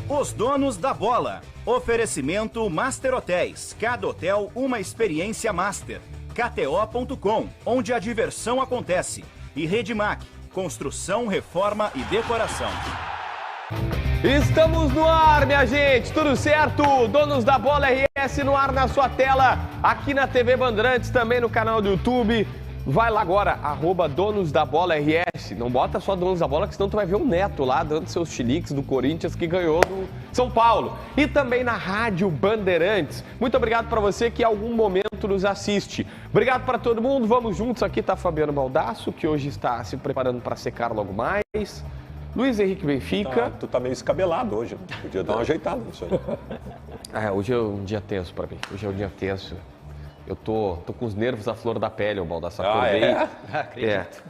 Os donos da bola. Oferecimento Master Hotéis. Cada hotel uma experiência master. KTO.com, onde a diversão acontece. E Redmac, construção, reforma e decoração. Estamos no ar, minha gente, tudo certo? Donos da Bola RS no ar na sua tela, aqui na TV Bandeirantes, também no canal do YouTube. Vai lá agora, @Donos da Bola RS. Não bota só Donos da Bola, que senão tu vai ver o Neto lá dando seus chiliques do Corinthians que ganhou do São Paulo. E também na Rádio Bandeirantes. Muito obrigado para você que em algum momento nos assiste. Obrigado para todo mundo, vamos juntos. Aqui tá Fabiano Baldasso, que hoje está se preparando para secar logo mais. Luiz Henrique Benfica. Tu tá meio escabelado hoje, né? Podia dar uma ajeitada nisso aí. Hoje é um dia tenso para mim. Hoje é um dia tenso. Eu tô com os nervos à flor da pele, o Baldasso. Acordei. Acredito.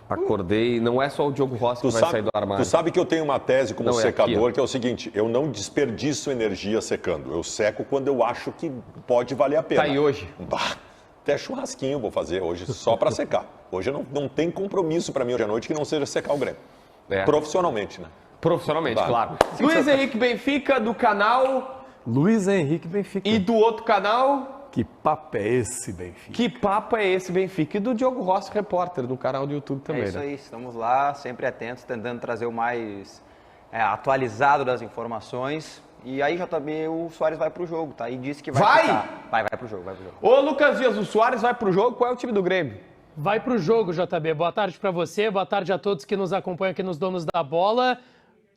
Acordei. Não é só o Diogo Rossi que vai sair do armário. Tu sabe que eu tenho uma tese como secador, aqui, que é o seguinte: eu não desperdiço energia secando. Eu seco quando eu acho que pode valer a pena. Tá aí hoje? Até churrasquinho vou fazer hoje só para secar. Hoje não tem compromisso para mim hoje à noite que não seja secar o Grêmio. Profissionalmente, né? Profissionalmente, claro. Luiz Henrique Benfica, do canal... Luiz Henrique Benfica. E do outro canal... Que papo é esse, Benfica? Que papo é esse, Benfica? E do Diogo Rossi, repórter, do canal do YouTube também, É isso aí, estamos lá, sempre atentos, tentando trazer o mais atualizado das informações. E aí, JB, o Soares vai pro jogo, tá? E disse que vai ficar. Vai pro jogo, Ô, Lucas Dias, o Soares vai pro jogo, qual é o time do Grêmio? Vai pro jogo, JB. Boa tarde para você, boa tarde a todos que nos acompanham aqui nos Donos da Bola.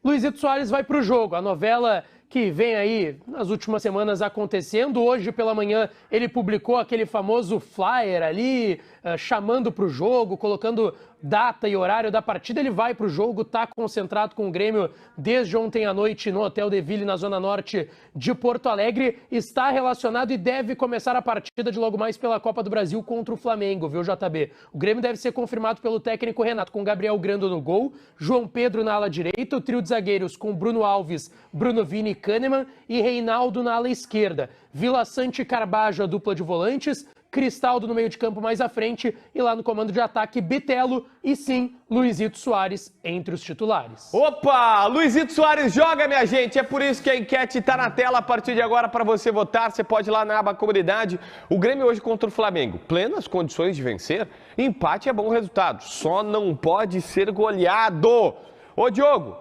Luizito Soares vai pro jogo. A novela que vem aí nas últimas semanas acontecendo. Hoje pela manhã ele publicou aquele famoso flyer ali, chamando pro jogo, colocando data e horário da partida. Ele vai pro jogo, tá concentrado com o Grêmio desde ontem à noite no Hotel de Ville, na zona norte de Porto Alegre. Está relacionado e deve começar a partida de logo mais pela Copa do Brasil contra o Flamengo, viu, JB? O Grêmio deve ser confirmado pelo técnico Renato, com Gabriel Grando no gol, João Pedro na ala direita, o trio de zagueiros com Bruno Alves, Bruno Vini e Kahneman e Reinaldo na ala esquerda. Vila Sante e Carbajo, a dupla de volantes, Cristaldo no meio de campo mais à frente e lá no comando de ataque, Bitelo e sim, Luizito Soares entre os titulares. Opa! Luizito Soares joga, minha gente! É por isso que a enquete está na tela a partir de agora para você votar. Você pode ir lá na aba Comunidade. O Grêmio hoje contra o Flamengo. Plenas condições de vencer. Empate é bom resultado. Só não pode ser goleado. Ô, Diogo,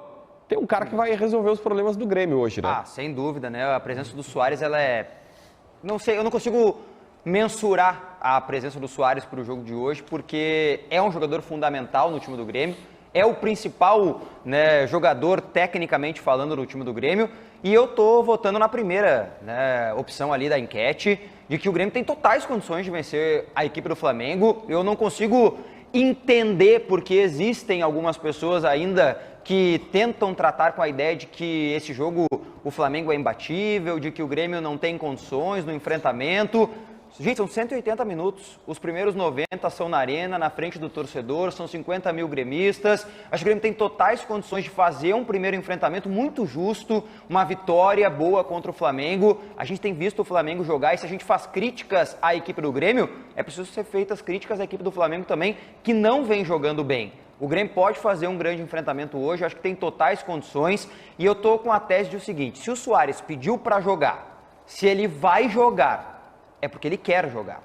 tem um cara que vai resolver os problemas do Grêmio hoje, né? Sem dúvida, né? A presença do Soares, ela é... Não sei, eu não consigo mensurar a presença do Soares para o jogo de hoje, porque é um jogador fundamental no time do Grêmio, é o principal, né, jogador, tecnicamente falando, do time do Grêmio, e eu tô votando na primeira, né, opção ali da enquete, de que o Grêmio tem totais condições de vencer a equipe do Flamengo. Eu não consigo entender porque existem algumas pessoas ainda que tentam tratar com a ideia de que esse jogo o Flamengo é imbatível, de que o Grêmio não tem condições no enfrentamento. Gente, são 180 minutos, os primeiros 90 são na arena, na frente do torcedor, são 50 mil gremistas. Acho que o Grêmio tem totais condições de fazer um primeiro enfrentamento muito justo, uma vitória boa contra o Flamengo. A gente tem visto o Flamengo jogar e se a gente faz críticas à equipe do Grêmio, é preciso ser feitas críticas à equipe do Flamengo também, que não vem jogando bem. O Grêmio pode fazer um grande enfrentamento hoje, acho que tem totais condições. E eu tô com a tese de o seguinte: se o Soares pediu para jogar, se ele vai jogar, é porque ele quer jogar.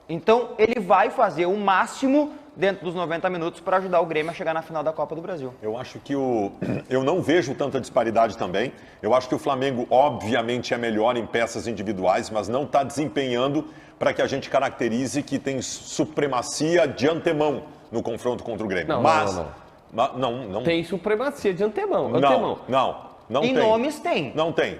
Então, ele vai fazer o máximo dentro dos 90 minutos para ajudar o Grêmio a chegar na final da Copa do Brasil. Eu acho que eu não vejo tanta disparidade também. Eu acho que o Flamengo, obviamente, é melhor em peças individuais, mas não está desempenhando para que a gente caracterize que tem supremacia de antemão no confronto contra o Grêmio. Não. Tem supremacia de antemão. Não em tem. Nomes tem. Não tem.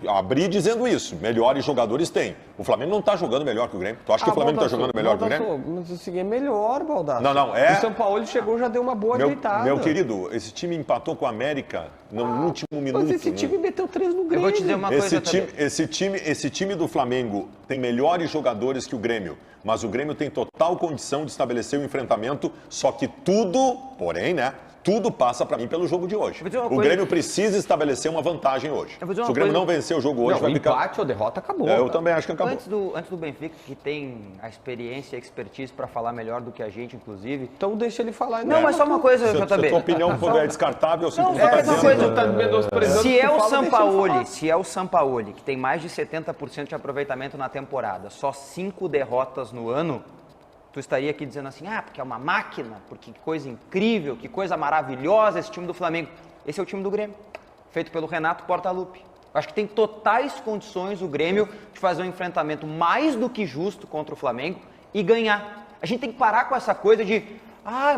Abri dizendo isso. Melhores jogadores tem. O Flamengo não está jogando melhor que o Grêmio. Tu acha que o Flamengo está jogando melhor que o Grêmio? Mas o seguinte é melhor, Baldasso. Não, é... O São Paulo chegou, já deu uma boa ajeitada. Meu querido, esse time empatou com o América no último minuto. Mas esse time meteu 3 no Grêmio. Eu vou te dizer uma coisa esse time do Flamengo tem melhores jogadores que o Grêmio. Mas o Grêmio tem total condição de estabelecer o enfrentamento, só que tudo, porém, né? Tudo passa para mim pelo jogo de hoje. Vou dizer uma O coisa. Grêmio precisa estabelecer uma vantagem hoje. Eu vou dizer Se uma o Grêmio coisa. não vencer o jogo hoje, Não, vai ficar... empate ou derrota acabou. Eu também acho que acabou. Antes do Benfica, que tem a experiência e a expertise para falar melhor do que a gente, inclusive. Então deixa ele falar. Não, mas só uma coisa, Se a JB. tua opinião for descartável, eu Não, simplesmente só estou uma coisa. dizendo. Tá menosprezando Se o que é tu o fala, deixa ele Sampaoli, falar. se é o Sampaoli, que tem mais de 70% de aproveitamento na temporada, só 5 derrotas no ano, tu estaria aqui dizendo assim, porque é uma máquina, porque que coisa incrível, que coisa maravilhosa esse time do Flamengo. Esse é o time do Grêmio, feito pelo Renato Portaluppi. Acho que tem totais condições o Grêmio de fazer um enfrentamento mais do que justo contra o Flamengo e ganhar. A gente tem que parar com essa coisa de,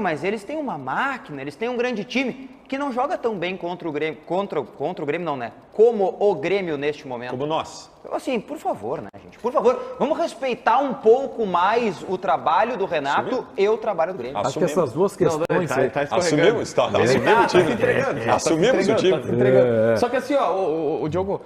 mas eles têm uma máquina, eles têm um grande time que não joga tão bem contra o Grêmio, contra o Grêmio não, né? Como o Grêmio neste momento. Como nós. Então, assim, por favor, né, gente? Por favor, vamos respeitar um pouco mais o trabalho do Renato e o trabalho do Grêmio. Acho que essas duas questões aí... Assumimos, assumimos o time. Assumimos o time. Só que assim, o Diogo,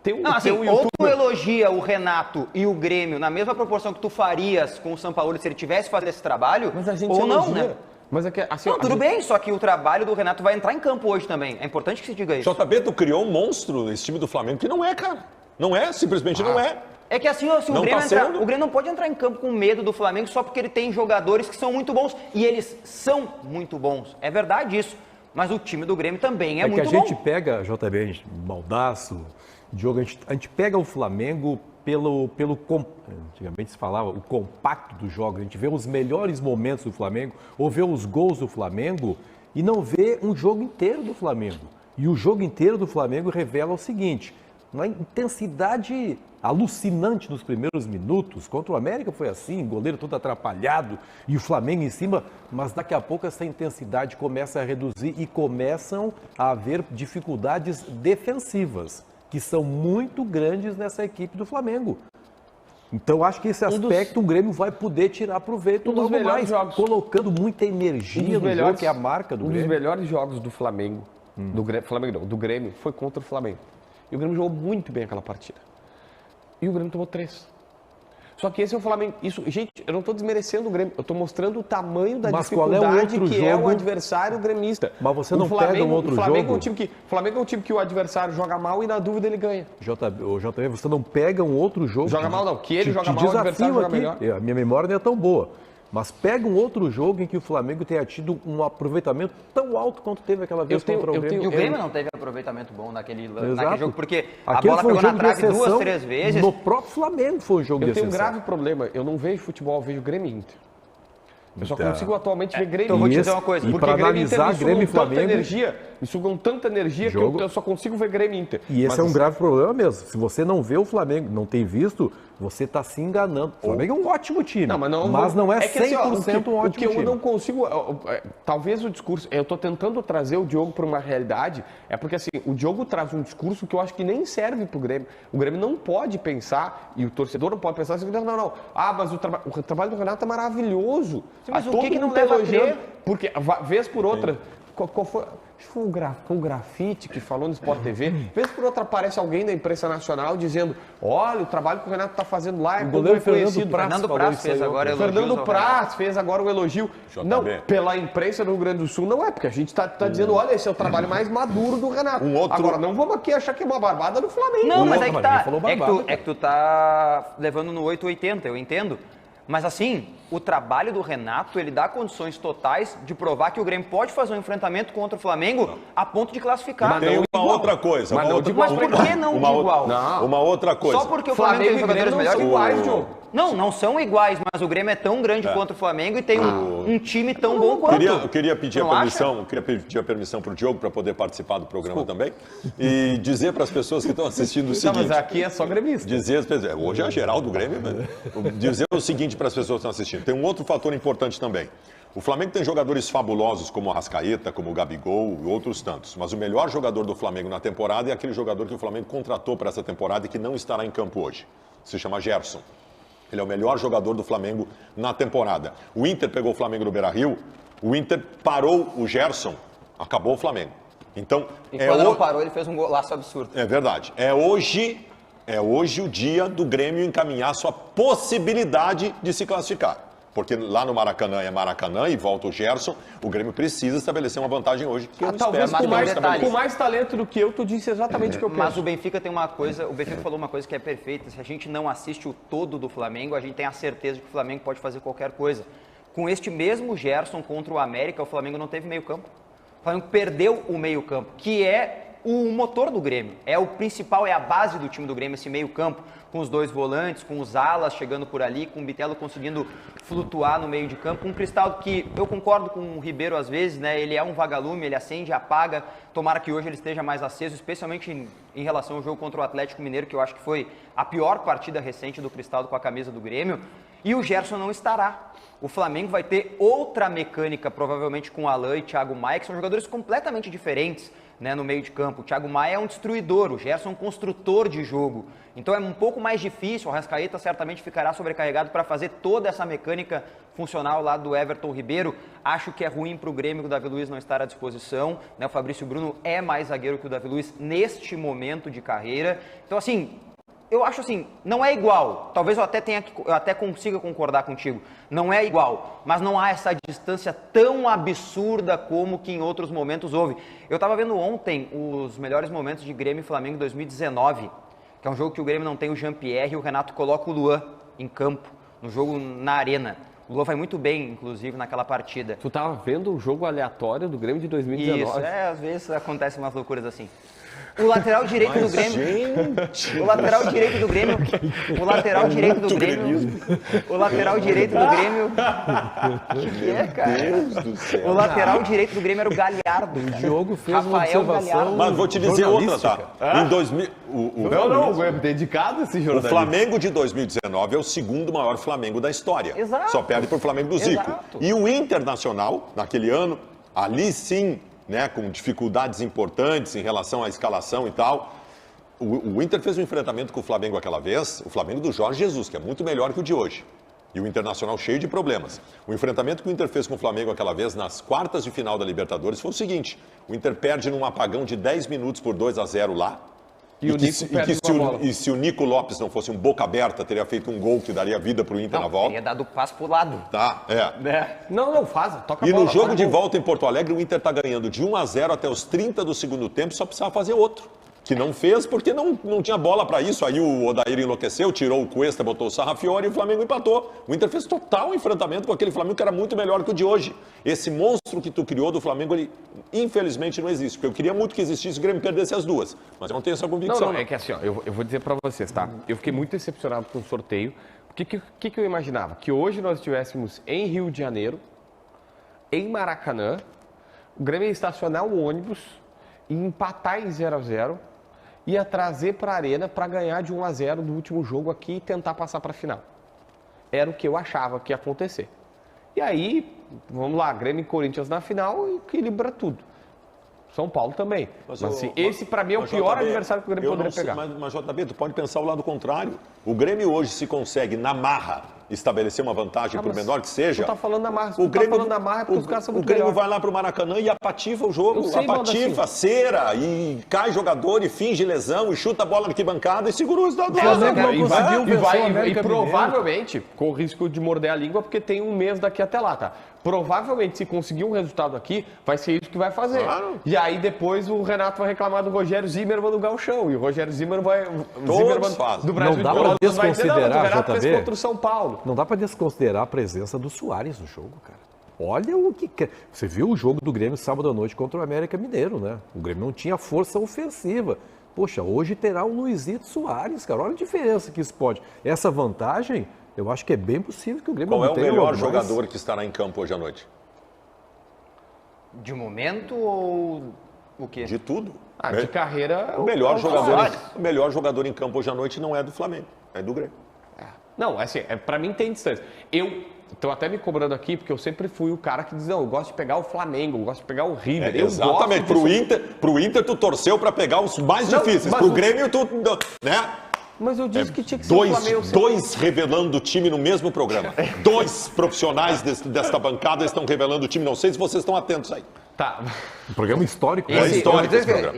tem um Não, assim, tem ou tu youtuber... elogia o Renato e o Grêmio na mesma proporção que tu farias com o Sampaoli se ele tivesse fazendo esse trabalho, Mas a gente ou não, elogia. né? Mas é que, assim, Não, a tudo gente- bem, só que o trabalho do Renato vai entrar em campo hoje também. É importante que se diga isso. JB, tu criou um monstro nesse time do Flamengo que não é, cara. Não é, simplesmente não é. É que assim, ó, se Não o Grêmio tá entrar, sendo. o Grêmio não pode entrar em campo com medo do Flamengo só porque ele tem jogadores que são muito bons. E eles são muito bons. É verdade isso. Mas o time do Grêmio também é É que muito a gente bom. pega, JB, Baldasso, Diogo, a gente pega o Flamengo antigamente se falava, o compacto dos jogos. A gente vê os melhores momentos do Flamengo, ou vê os gols do Flamengo e não vê um jogo inteiro do Flamengo. E o jogo inteiro do Flamengo revela o seguinte, uma intensidade alucinante nos primeiros minutos. Contra o América foi assim, o goleiro todo atrapalhado e o Flamengo em cima, mas daqui a pouco essa intensidade começa a reduzir e começam a haver dificuldades defensivas, que são muito grandes nessa equipe do Flamengo. Então, acho que esse aspecto o Grêmio vai poder tirar proveito dos logo melhores mais, jogos. colocando muita energia no jogo, que é a marca do Um dos Grêmio. melhores jogos do Flamengo, do Grêmio, foi contra o Flamengo. E o Grêmio jogou muito bem aquela partida. E o Grêmio tomou 3. Só que esse é o Flamengo. Gente, eu não estou desmerecendo o Grêmio. Eu estou mostrando o tamanho da Mas qual é o dificuldade outro que é o jogo? adversário gremista. Mas você O não pega um outro o Flamengo jogo? É o Flamengo é um time que o adversário joga mal e na dúvida ele ganha. JB, você não pega um outro jogo... Joga mal não, que ele joga mal, o desafio adversário joga aqui. melhor. A minha memória não é tão boa. Mas pega um outro jogo em que o Flamengo tenha tido um aproveitamento tão alto quanto teve aquela vez contra o Grêmio. E o Grêmio não teve aproveitamento bom naquele Exato. jogo, porque Aquele a bola foi um pegou na jogo de trave duas, exceção. 3 vezes. No próprio Flamengo foi um jogo Eu de tenho um exceção. grave problema. Eu não vejo futebol, eu vejo Grêmio e Inter. Eu só Então. consigo atualmente ver Grêmio então eu vou te e Inter. dizer uma coisa, E Porque para Grêmio e Inter analisar me Grêmio e sugam tanta Flamengo... energia, me sugam tanta energia Jogo. que eu só consigo ver Grêmio e Inter. E esse Mas é um assim, grave problema mesmo. Se você não vê o Flamengo, não tem visto, você está se enganando. O Flamengo é um ótimo time, Não, mas não é 100% que, assim, ó, um ótimo o que eu time. não consigo, talvez o discurso, eu estou tentando trazer o Diogo para uma realidade, é porque assim, o Diogo traz um discurso que eu acho que nem serve para o Grêmio. O Grêmio não pode pensar, e o torcedor não pode pensar assim, não. Mas o trabalho do Renato é maravilhoso. Sim, mas o Todo que não mundo tá leva a elogiando, crer? porque vez por outra, qual foi... Acho que foi o Grafite que falou no Sport TV. Vez por outra aparece alguém da imprensa nacional dizendo: olha, o trabalho que o Renato está fazendo lá é O como goleiro reconhecido. Fernando Praz fez agora elogios Fernando ao Praz fez agora o elogio. JB. Não, pela imprensa do Rio Grande do Sul não é, porque a gente está dizendo: olha, esse é o trabalho mais maduro do Renato. Agora, não vamos aqui achar que é uma barbada do Flamengo. Não, mas é que mas tá. ninguém falou barbada, É que tu tá levando no 880, eu entendo. Mas assim, o trabalho do Renato, ele dá condições totais de provar que o Grêmio pode fazer um enfrentamento contra o Flamengo a ponto de classificar. Tem uma igual. outra coisa. Mas uma não outra, de igual. Mas por que não de igual? Uma outra coisa. Só porque o Flamengo tem Flamengo e jogadores Grêmio não melhores. são iguais, Diogo. Não são iguais, mas o Grêmio é tão grande contra o Flamengo e tem um time tão bom quanto. Eu queria pedir Não a acha? permissão, eu queria pedir a permissão para o Diogo para poder participar do programa também e dizer para as pessoas que estão assistindo o Não, seguinte. mas aqui é só gremista. Dizer às pessoas, hoje é a geral do Grêmio, dizer o seguinte para as pessoas que estão assistindo. Tem um outro fator importante também. O Flamengo tem jogadores fabulosos como o Arrascaeta, como o Gabigol e outros tantos. Mas o melhor jogador do Flamengo na temporada é aquele jogador que o Flamengo contratou para essa temporada e que não estará em campo hoje. Se chama Gerson. Ele é o melhor jogador do Flamengo na temporada. O Inter pegou o Flamengo no Beira-Rio, o Inter parou o Gerson, acabou o Flamengo. Então, E quando não parou, ele fez um golaço absurdo. é verdade. É hoje o dia do Grêmio encaminhar sua possibilidade de se classificar. porque lá no Maracanã é Maracanã e volta o Gerson, o Grêmio precisa estabelecer uma vantagem hoje. Que eu talvez espero com mais talento do que eu, tu disse exatamente o que eu penso. Mas o Benfica tem uma coisa, o Benfica falou uma coisa que é perfeita, se a gente não assiste o todo do Flamengo, a gente tem a certeza de que o Flamengo pode fazer qualquer coisa. Com este mesmo Gerson contra o América, o Flamengo não teve meio campo. O Flamengo perdeu o meio campo, que é o motor do Grêmio. É o principal, é a base do time do Grêmio, esse meio campo, com os dois volantes, com os alas chegando por ali, com o Bitelo conseguindo flutuar no meio de campo, com o Cristaldo que eu concordo com o Ribeiro às vezes, né? Ele é um vagalume, ele acende, apaga. Tomara que hoje ele esteja mais aceso, especialmente em relação ao jogo contra o Atlético Mineiro, que eu acho que foi a pior partida recente do Cristaldo com a camisa do Grêmio. E o Gerson não estará. O Flamengo vai ter outra mecânica, provavelmente com o Alain e Thiago Maia, que são jogadores completamente diferentes, né, no meio de campo. O Thiago Maia é um destruidor, o Gerson é um construtor de jogo. Então é um pouco mais difícil, o Arrascaeta certamente ficará sobrecarregado para fazer toda essa mecânica funcional lá do Everton Ribeiro. Acho que é ruim para o Grêmio que o Davi Luiz não estar à disposição, né? O Fabrício Bruno é mais zagueiro que o Davi Luiz neste momento de carreira. Então assim, eu acho assim, não é igual, talvez eu até consiga concordar contigo, não é igual, mas não há essa distância tão absurda como que em outros momentos houve. Eu estava vendo ontem os melhores momentos de Grêmio e Flamengo 2019, que é um jogo que o Grêmio não tem o Jean-Pierre e o Renato coloca o Luan em campo, no jogo na arena. O Luan vai muito bem, inclusive, naquela partida. Tu estava vendo um jogo aleatório do Grêmio de 2019? Isso, às vezes acontecem umas loucuras assim. O lateral direito do Grêmio. Gente. O lateral direito do Grêmio. O lateral direito do Grêmio. O lateral direito do Grêmio. O que é, cara? Deus do céu. O lateral direito do Grêmio era o Galhardo. O Diogo fez uma Rafael observação. Galhardo. Mas vou te dizer outra, tá? Em 2000, Não, é dedicado esse o jornalista. Flamengo de 2019 é o segundo maior Flamengo da história. Exato. Só perde pro Flamengo do Zico. Exato. E o Internacional, naquele ano, ali sim, né, com dificuldades importantes em relação à escalação e tal. O Inter fez um enfrentamento com o Flamengo aquela vez, o Flamengo do Jorge Jesus, que é muito melhor que o de hoje. E o Internacional cheio de problemas. O enfrentamento que o Inter fez com o Flamengo aquela vez nas quartas de final da Libertadores foi o seguinte: o Inter perde num apagão de 10 minutos por 2-0 lá. E o Nico perde uma bola. E se o Nico Lopes não fosse um boca aberta, teria feito um gol que daria vida pro Inter na volta. Teria dado o passo pro lado. Tá, é. Não, faz, toca a E bola. no jogo faz de gol. volta em Porto Alegre, o Inter tá ganhando de 1-0 até os 30 do segundo tempo, só precisava fazer outro. Que não fez porque não tinha bola para isso. Aí o Odair enlouqueceu, tirou o Cuesta, botou o Sarrafiori e o Flamengo empatou. O Inter fez total enfrentamento com aquele Flamengo que era muito melhor que o de hoje. Esse monstro que tu criou do Flamengo, ele infelizmente não existe. Porque eu queria muito que existisse e o Grêmio perdesse as duas. Mas eu não tenho essa convicção. Não, é que assim, ó, eu vou dizer pra vocês, tá? Eu fiquei muito decepcionado com o sorteio. O que eu imaginava? Que hoje nós estivéssemos em Rio de Janeiro, em Maracanã, o Grêmio ia estacionar o ônibus e empatar em 0-0, ia trazer pra Arena para ganhar de 1-0 no último jogo aqui e tentar passar pra final. Era o que eu achava que ia acontecer. E aí, vamos lá, Grêmio e Corinthians na final e equilibra tudo. São Paulo também. Mas assim, esse pra mim é o pior adversário que o Grêmio poderia pegar. Mas JB, tu pode pensar o lado contrário. O Grêmio hoje se consegue, na marra, estabelecer uma vantagem, por menor que seja. Tu tá falando da marra, o Grêmio, tá falando da marra porque os caras são muito O Grêmio melhor. vai lá pro Maracanã e apatifa o jogo. Eu sei, Apatifa, assim. cera, e cai jogador, e finge lesão, e chuta a bola na arquibancada e segura o resultado. Flamengo não E conseguiu vencer o América provavelmente, com o risco de morder a língua, porque tem um mês daqui até lá, tá? Provavelmente, se conseguir um resultado aqui, vai ser isso que vai fazer. Claro. E aí depois o Renato vai reclamar do Rogério Zimmermann do Gauchão. E o Rogério Zimmermann fazem. do Brasil Não dá de pra Pelotas vai dizer, não, desconsiderar, o Renato fez JB. contra o São Paulo. Não dá para desconsiderar a presença do Suárez no jogo, cara. Olha o que... Você viu o jogo do Grêmio sábado à noite contra o América Mineiro, né? O Grêmio não tinha força ofensiva. Poxa, hoje terá o Luizito Suárez, cara. Olha a diferença que isso pode. Essa vantagem, eu acho que é bem possível que o Grêmio Qual é não o tenha melhor logo, jogador que estará em campo hoje à noite? De momento ou o quê? De tudo. De carreira... O melhor Suárez. jogador em campo hoje à noite não é do Flamengo, é do Grêmio. Não, assim, pra mim tem distância. Eu tô até me cobrando aqui, porque eu sempre fui o cara que diz, não, eu gosto de pegar o Flamengo, eu gosto de pegar o River. Eu Exatamente, gosto pro Inter tu torceu pra pegar os mais Não, difíceis, mas pro o- Grêmio tu, né? Mas eu disse que tinha que ser o Flamengo. Dois revelando o time no mesmo programa. Dois profissionais desta bancada estão revelando o time, não sei se vocês estão atentos aí. Tá. Um programa histórico. É histórico esse esse, programa.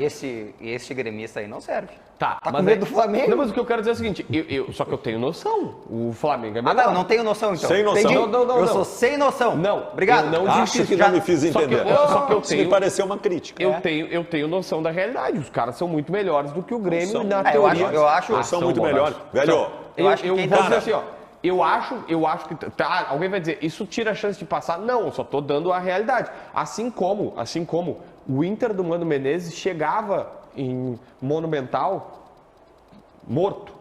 esse gremista aí não serve. Tá, com medo do Flamengo? Não, mas o que eu quero dizer é o seguinte, só que eu tenho noção, o Flamengo é Ah, melhor. não tenho noção então. Sem noção. Entendi. Não, eu sou sem noção. Não, Obrigado. eu não Acho disse que isso. não me fiz entender. Só que eu Isso me tenho... pareceu uma crítica. Eu tenho noção da realidade. Os caras são muito melhores do que o Grêmio São. na É, eu teoria. acho- Eles são muito bom, melhores. acho. Velho, Eu acho que quem vou tá- dizer assim, ó. Eu acho que... Tá, alguém vai dizer, isso tira a chance de passar? Não, eu só tô dando a realidade. Assim como o Inter do Mano Menezes chegava em Monumental morto.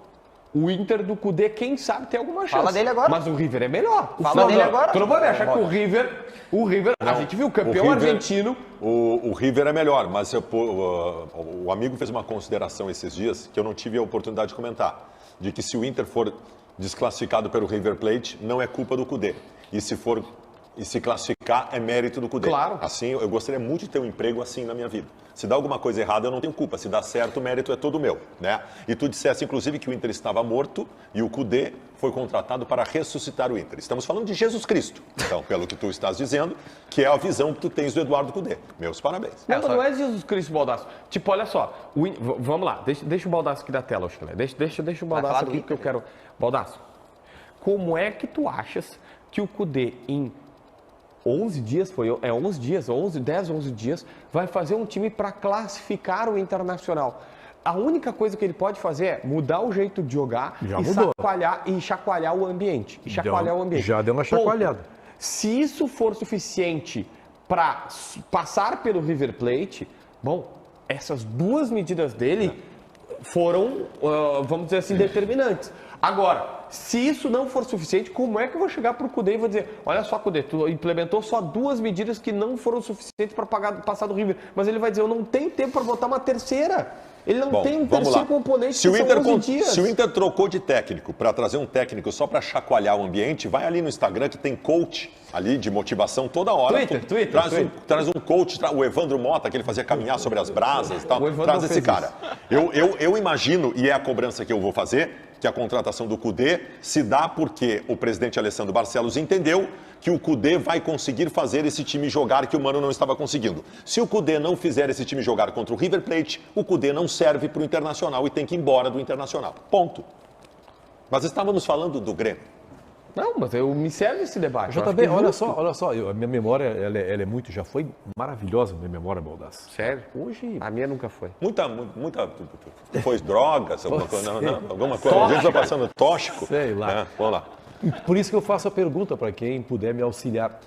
O Inter do Cudê, quem sabe, tem alguma chance. Fala dele agora. Mas o River é melhor. Fala dele agora. Tu não vai achar que o River, a gente viu, o campeão River- argentino... O River é melhor, mas o amigo fez uma consideração esses dias que eu não tive a oportunidade de comentar, de que se o Inter for desclassificado pelo River Plate, não é culpa do Cudê. E se classificar, é mérito do Cudê. Claro. Assim, eu gostaria muito de ter um emprego assim na minha vida. Se dá alguma coisa errada, eu não tenho culpa. Se dá certo, o mérito é todo meu, né? E tu disseste, inclusive, que o Inter estava morto e o Cudê foi contratado para ressuscitar o Inter. Estamos falando de Jesus Cristo. Então, pelo que tu estás dizendo, que é a visão que tu tens do Eduardo Cudê. Meus parabéns. Não, mas não é Jesus Cristo, Baldasso. Tipo, olha só, vamos lá, deixa o Baldasso aqui da tela, Oxalé. Deixa o falar Baldasso do aqui Inter, que eu quero. Baldasso, como é que tu achas que o Cudê em 11 dias, 11 dias, vai fazer um time para classificar o Internacional? A única coisa que ele pode fazer é mudar o jeito de jogar Já e mudou. chacoalhar o ambiente. Já deu uma chacoalhada. Ponto. Se isso for suficiente para passar pelo River Plate, bom, essas duas medidas dele foram, vamos dizer assim, determinantes. Agora, se isso não for suficiente, como é que eu vou chegar para o Cudê e vou dizer, olha só, Cudê, tu implementou só duas medidas que não foram suficientes para passar do River, mas ele vai dizer, eu não tenho tempo para botar uma terceira. Ele não tem um vamos terceiro lá. componente Se o que Inter são 11 dias. Se o Inter trocou de técnico para trazer um técnico só para chacoalhar o ambiente, vai ali no Instagram que tem coach ali de motivação toda hora. Twitter. Traz um coach, o Evandro Mota, que ele fazia caminhar sobre as brasas e tal. O Evandro Traz esse fez cara. Eu imagino, e é a cobrança que eu vou fazer, que a contratação do Cudê se dá porque o presidente Alessandro Barcelos entendeu que o Cudê vai conseguir fazer esse time jogar que o Mano não estava conseguindo. Se o Cudê não fizer esse time jogar contra o River Plate, o Cudê não serve para o Internacional e tem que ir embora do Internacional. Ponto. Mas estávamos falando do Grêmio. Não, mas me serve esse debate. Eu acho que JB, é olha justo. só, a minha memória, ela é muito, já foi maravilhosa a minha memória, Baldasso. Sério? Hoje, A minha nunca foi. Muita. Foi drogas, alguma coisa. Não, alguma coisa. A gente está passando tóxico. Sei lá. É, vamos lá. por isso que eu faço a pergunta para quem puder me auxiliar.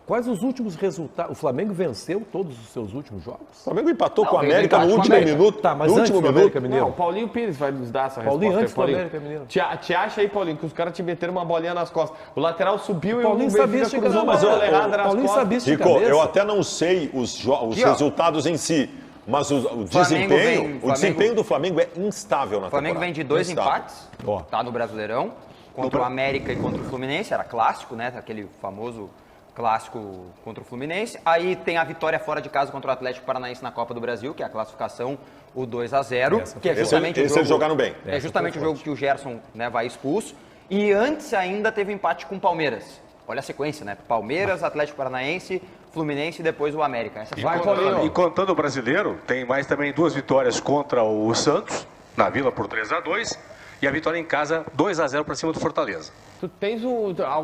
Quais os últimos resultados? O Flamengo venceu todos os seus últimos jogos? O Flamengo empatou com o ele América no empatou com último o América. minuto. Tá, mas no antes último do minuto. América Mineiro. Não, o Paulinho Pires vai nos dar essa Paulinho, resposta. antes do Paulinho. América Mineiro. Te acha aí, Paulinho, que os caras te meteram uma bolinha nas costas. O lateral subiu Paulinho e o sabia Benfica esticar, cruzou uma mas bola errada nas Paulinho costas. sabia esticar. Rico, cabeça. eu até não sei os Aqui, ó. resultados em si, mas o desempenho do Flamengo é instável na O Flamengo temporada. vem de 2 Instável. empates, Ó. tá no Brasileirão, contra o América e contra o Fluminense, era clássico, né? Aquele famoso clássico contra o Fluminense. Aí tem a vitória fora de casa contra o Atlético Paranaense na Copa do Brasil, que é a classificação, o 2-0, que é justamente Esse o eles jogo, jogaram bem. é justamente o jogo que o Gerson, né, vai expulso. E antes ainda teve empate com o Palmeiras. Olha a sequência, né? Palmeiras, Atlético Paranaense, Fluminense e depois o América. Essa Vai, ficou- Paulinho. E contando o brasileiro, tem mais também 2 vitórias contra o Santos, na Vila por 3-2, e a vitória em casa 2-0 para cima do Fortaleza. Tu tens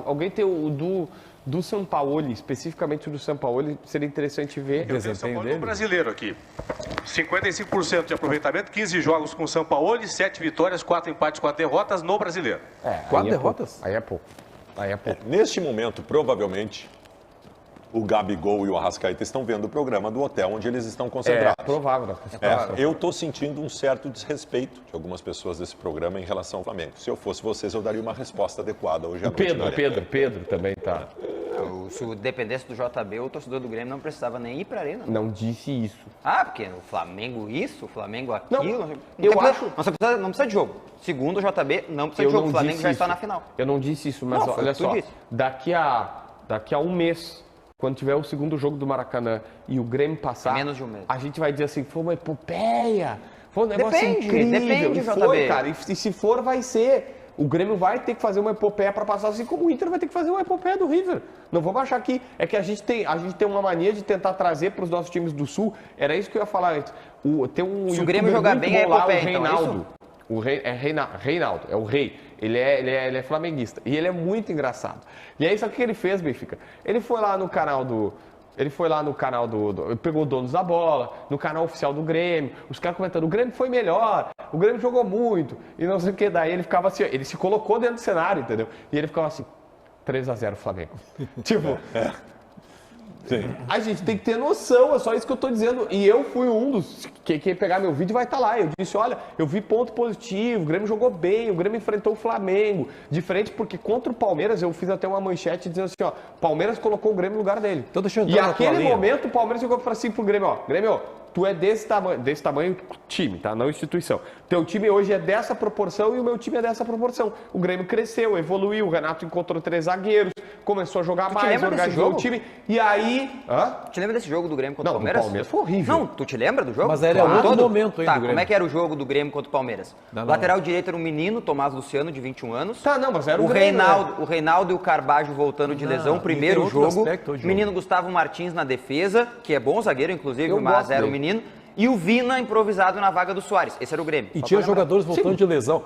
alguém tem o do Sampaoli, especificamente do Sampaoli, seria interessante ver. Eu tenho o São Desempenho Paulo dele? no brasileiro aqui. 55% de aproveitamento, 15 jogos com o São Paulo, 7 vitórias, 4 empates, 4 derrotas no brasileiro. Quatro Aí é derrotas? pouco. Aí é pouco. Aí é pouco. Neste momento, provavelmente, o Gabigol e o Arrascaeta estão vendo o programa do hotel onde eles estão É concentrados. provável. Né? Eu estou sentindo um certo desrespeito de algumas pessoas desse programa em relação ao Flamengo. Se eu fosse vocês, eu daria uma resposta adequada hoje à noite. na Arena. Pedro também tá. Se dependesse do JB, o torcedor do Grêmio não precisava nem ir pra Arena. Não disse isso. Ah, porque o Flamengo isso, o Flamengo aquilo. Não, Não, eu tem- acho- não precisa de jogo. Segundo o JB, não precisa Eu de jogo. não O Flamengo disse já isso. está na final. Eu não disse isso, mas Não, foi olha o que tu só. disse. Daqui a um mês, quando tiver o segundo jogo do Maracanã e o Grêmio passar, Menos de um mês. a gente vai dizer assim, foi uma epopeia, foi um negócio Depende, incrível. depende, E foi, JB. cara, e se for, vai ser. O Grêmio vai ter que fazer uma epopeia para passar, assim como o Inter vai ter que fazer uma epopeia do River. Não vamos achar que é que a gente tem uma mania de tentar trazer para os nossos times do Sul. Era isso que eu ia falar antes. Tem um Se o Grêmio jogar bem, é epopeia, o Reinaldo. Então, O rei, Reinaldo, é o rei. Ele é flamenguista. E ele é muito engraçado. E aí, sabe o que ele fez, Benfica? Ele foi lá no canal do... Ele pegou o Donos da Bola, no canal oficial do Grêmio, os caras comentando, o Grêmio foi melhor, o Grêmio jogou muito, e não sei o que. Daí ele ficava assim, ele se colocou dentro do cenário, entendeu? E ele ficava assim, 3-0 Flamengo. Tipo... Sim. A gente tem que ter noção, é só isso que eu tô dizendo. E eu fui um dos que pegar meu vídeo vai estar lá. Eu disse, olha, eu vi ponto positivo, o Grêmio jogou bem, o Grêmio enfrentou o Flamengo. Diferente porque contra o Palmeiras eu fiz até uma manchete dizendo assim, ó, Palmeiras colocou o Grêmio no lugar dele. Então deixa eu e naquele momento o Palmeiras jogou pra cima pro Grêmio, ó, Grêmio, tu é desse tamanho time, tá? Não instituição. Teu time hoje é dessa proporção e o meu time é dessa proporção. O Grêmio cresceu, evoluiu, o Renato encontrou 3 zagueiros, começou a jogar mais, organizou o time. E aí... Tu te lembra desse jogo do Grêmio contra o Palmeiras? Não, o Palmeiras foi horrível. Não, tu te lembra do jogo? Mas era outro momento aí do Grêmio. Como é que era o jogo do Grêmio contra o Palmeiras? Lateral direito era um menino, Tomás Luciano, de 21 anos. Tá, não, mas era o Grêmio, o Reinaldo e o Carbajo voltando de lesão, primeiro jogo. Menino Gustavo Martins na defesa, que é bom zagueiro, inclusive, mas era o menino. E o Vina improvisado na vaga do Soares. Esse era o Grêmio. E tinha jogadores voltando de lesão.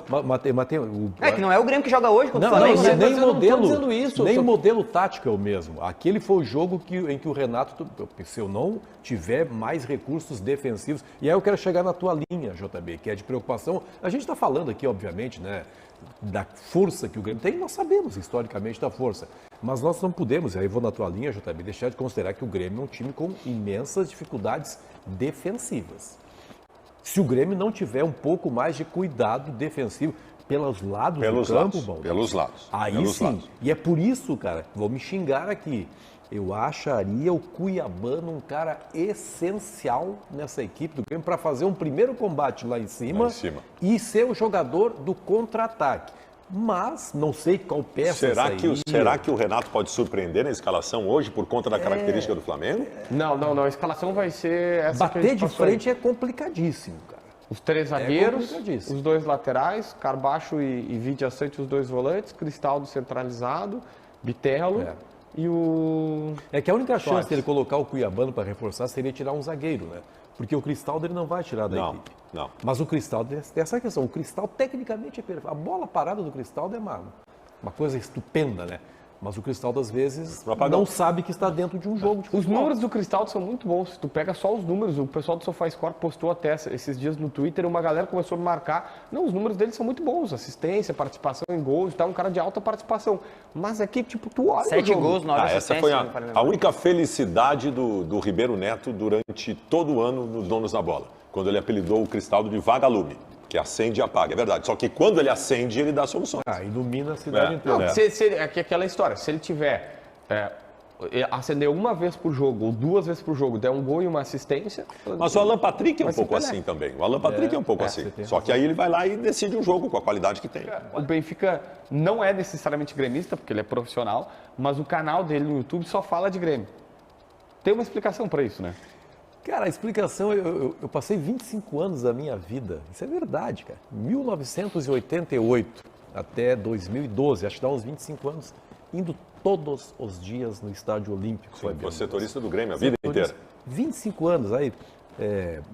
É que não é o Grêmio que joga hoje contra o Flamengo. Nem o modelo tático é o mesmo. Aquele foi o jogo em que o Renato, se eu não tiver mais recursos defensivos, e aí eu quero chegar na tua linha, JB, que é de preocupação. A gente está falando aqui, obviamente, né, da força que o Grêmio tem, nós sabemos historicamente da força. Mas nós não podemos, e aí vou na tua linha, JB, deixar de considerar que o Grêmio é um time com imensas dificuldades defensivas. Se o Grêmio não tiver um pouco mais de cuidado defensivo pelos lados do campo, Baldasso, pelos lados. Aí pelos sim. Lados. E é por isso, cara, vou me xingar aqui. Eu acharia o Cuiabano um cara essencial nessa equipe do Grêmio para fazer um primeiro combate lá em cima e ser o jogador do contra-ataque. Mas não sei qual peça Será que o Renato pode surpreender na escalação hoje por conta da característica do Flamengo? Não. A escalação vai ser essa. Bater de frente é complicadíssimo, cara. Os 3 zagueiros, os 2 laterais, Carbacho e Vidia Sante, os 2 volantes, Cristaldo centralizado, Bitelo e o... É que a única chance dele colocar o Cuiabano para reforçar seria tirar um zagueiro, né? Porque o Cristaldo ele não vai tirar da equipe. Não. Mas o Cristaldo tem essa questão. O Cristaldo tecnicamente é perfeito. A bola parada do Cristaldo é uma coisa estupenda, né? Mas o Cristaldo, às vezes, não sabe que está dentro de um jogo de futebol. Os números do Cristaldo são muito bons. Se tu pega só os números, o pessoal do SofaScore postou até esses dias no Twitter, uma galera começou a marcar. Não, os números dele são muito bons. Assistência, participação em gols, tá um cara de alta participação. Mas aqui, tipo, tu olha 7 gols, 9 assistências. Essa foi a única felicidade do Ribeiro Neto durante todo o ano no Donos da Bola. Quando ele apelidou o Cristaldo de vagalume. Que acende e apaga, é verdade. Só que quando ele acende, ele dá soluções. Ilumina a cidade inteira. Não, é aquela história, se ele tiver acender uma vez por jogo ou 2 vezes por jogo, der um gol e uma assistência... Mas o Alan Patrick é um pouco assim também. O Alan Patrick é um pouco assim. Só que aí ele vai lá e decide um jogo com a qualidade que tem. O Benfica não é necessariamente gremista, porque ele é profissional, mas o canal dele no YouTube só fala de Grêmio. Tem uma explicação para isso, né? Cara, a explicação, eu passei 25 anos da minha vida, isso é verdade, cara, 1988 até 2012, acho que dá uns 25 anos, indo todos os dias no Estádio Olímpico. Sim, foi setorista do Grêmio a vida inteira. 25 anos, aí,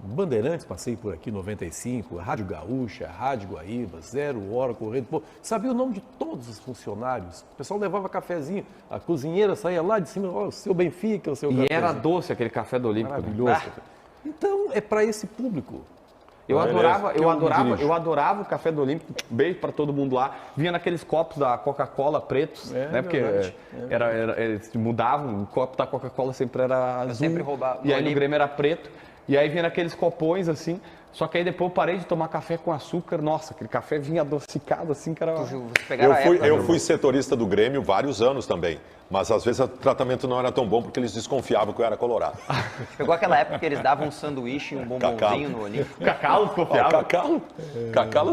Bandeirantes, passei por aqui, 95, Rádio Gaúcha, Rádio Guaíba, 0 Hora, Correio, pô, sabia o nome de todos os funcionários, o pessoal levava cafezinho, a cozinheira saía lá de cima, o seu Benfica, o seu cafezinho. E era doce aquele café do Olímpico. Maravilhoso. Então, é para esse público. Eu adorava o café do Olímpico, beijo para todo mundo lá, vinha naqueles copos da Coca-Cola pretos, né? Porque eles mudavam, o copo da Coca-Cola sempre era azul, sempre roubava, e aí no Grêmio era preto. E aí vinha naqueles copões assim, só que aí depois eu parei de tomar café com açúcar, nossa, aquele café vinha adocicado assim, cara. Eu fui setorista do Grêmio vários anos também, Mas às vezes o tratamento não era tão bom porque eles desconfiavam que eu era colorado. Pegou aquela época que eles davam um sanduíche e um bombonzinho no olhinho. O Cacalo desconfiava. O Cacalo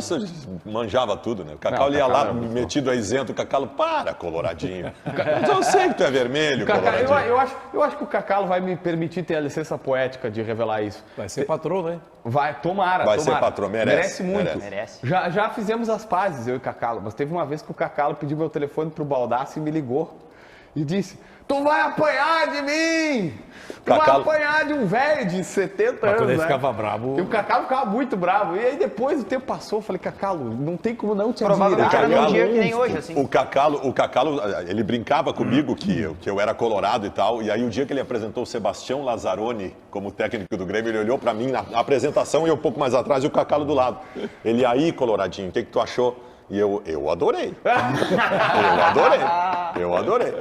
manjava tudo, né? O Cacalo ia lá metido a isento, o Cacalo, para, coloradinho. Mas eu sei que tu é vermelho, coloradinho. Eu acho que o Cacalo vai me permitir ter a licença poética de revelar isso. Vai ser patrão, né? Vai, tomara. Vai ser patrão, merece. Muito. Merece. Já fizemos as pazes, eu e o Cacalo, mas teve uma vez que o Cacalo pediu meu telefone pro Baldassi e me ligou. E disse, tu vai apanhar de mim! Tu vai apanhar de um velho de 70 anos, Quando ele né? ficava bravo... E o Cacalo ficava muito bravo. E aí depois o tempo passou, eu falei, Cacalo, não tem como não te admirar. Provavelmente era num dia que nem hoje, assim. O Cacalo, ele brincava comigo que eu era colorado e tal, e aí o dia que ele apresentou o Sebastião Lazzaroni como técnico do Grêmio, ele olhou pra mim na apresentação e eu um pouco mais atrás e o Cacalo do lado. Ele, aí, coloradinho, o que tu achou? E eu adorei. Eu adorei.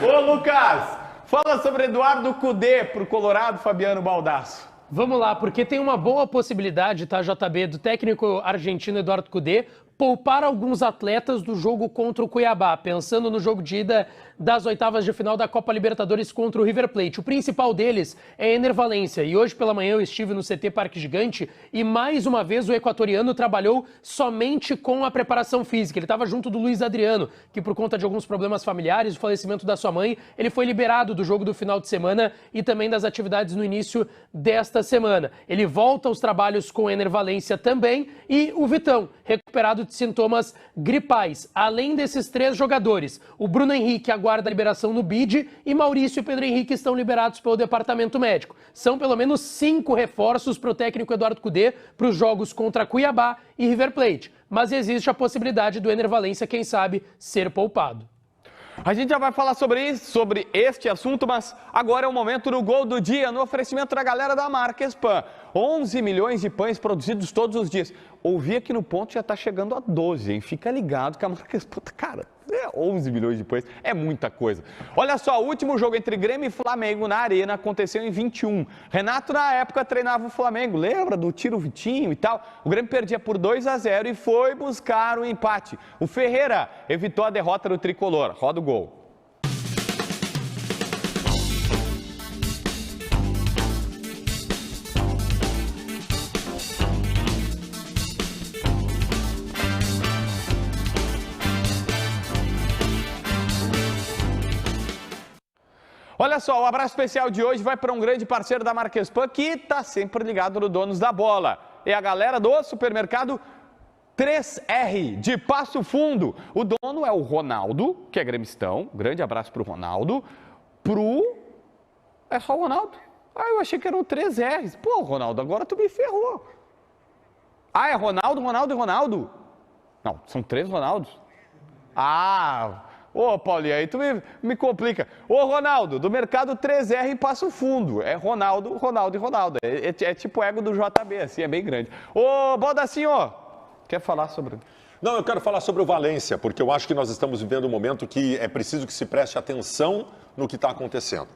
Ô, Lucas, fala sobre Eduardo Cudê pro Colorado, Fabiano Baldasso. Vamos lá, porque tem uma boa possibilidade, tá, JB, do técnico argentino Eduardo Cudê poupar alguns atletas do jogo contra o Cuiabá, pensando no jogo de ida das oitavas de final da Copa Libertadores contra o River Plate. O principal deles é Ener Valencia, e hoje pela manhã eu estive no CT Parque Gigante e mais uma vez o equatoriano trabalhou somente com a preparação física. Ele estava junto do Luiz Adriano, que por conta de alguns problemas familiares, o falecimento da sua mãe, ele foi liberado do jogo do final de semana e também das atividades no início desta semana. Ele volta aos trabalhos com Ener Valencia também e o Vitão, recuperado de sintomas gripais. Além desses 3 jogadores, o Bruno Henrique aguarda a liberação no BID e Maurício e Pedro Henrique estão liberados pelo departamento médico. São pelo menos 5 reforços para o técnico Eduardo Cudê para os jogos contra Cuiabá e River Plate. Mas existe a possibilidade do Ener Valencia, quem sabe, ser poupado. A gente já vai falar sobre isso, sobre este assunto, mas agora é o momento do gol do dia, no oferecimento da galera da Marquespan. 11 milhões de pães produzidos todos os dias. Ouvi aqui no ponto, já está chegando a 12, hein? Fica ligado que a Marquespan, cara, 11 milhões de pães, é muita coisa. Olha só, o último jogo entre Grêmio e Flamengo na Arena aconteceu em 21. Renato, na época, treinava o Flamengo, lembra do tiro Vitinho e tal? O Grêmio perdia por 2-0 e foi buscar o empate. O Ferreira evitou a derrota do tricolor. Roda o gol. Olha só, o abraço especial de hoje vai para um grande parceiro da Marquespan que está sempre ligado no Donos da Bola. É a galera do supermercado 3R de Passo Fundo. O dono é o Ronaldo, que é gremistão. Grande abraço para o Ronaldo. É só o Ronaldo? Ah, eu achei que eram 3 R's. Pô, Ronaldo, agora tu me ferrou. Ah, é Ronaldo, Ronaldo e Ronaldo? Não, são 3 Ronaldos. Ô, Paulinho, aí tu me complica. Ô, Ronaldo, do mercado 3R em Passo Fundo. É Ronaldo, Ronaldo e Ronaldo. É tipo ego do JB, assim, é bem grande. Ô, Baldacinho, quer falar sobre... Não, eu quero falar sobre o Valência, porque eu acho que nós estamos vivendo um momento que é preciso que se preste atenção no que está acontecendo.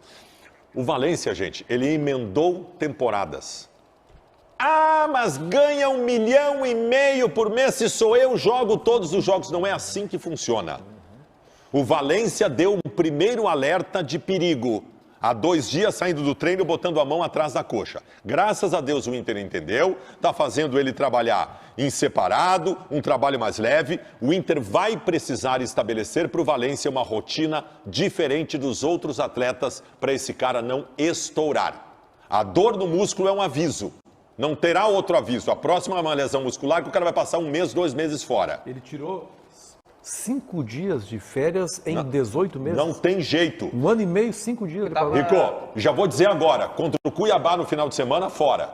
O Valência, gente, ele emendou temporadas. Ah, mas ganha 1,5 milhão por mês se sou eu, jogo todos os jogos. Não é assim que funciona. O Valência deu um primeiro alerta de perigo. Há 2 dias saindo do treino, botando a mão atrás da coxa. Graças a Deus o Inter entendeu, está fazendo ele trabalhar em separado, um trabalho mais leve. O Inter vai precisar estabelecer para o Valência uma rotina diferente dos outros atletas para esse cara não estourar. A dor no músculo é um aviso. Não terá outro aviso. A próxima é uma lesão muscular que o cara vai passar 1 mês, 2 meses fora. Ele tirou 5 dias de férias em 18 meses. Não tem jeito. 1 ano e meio, 5 dias. Rico, já vou dizer agora, contra o Cuiabá no final de semana, fora.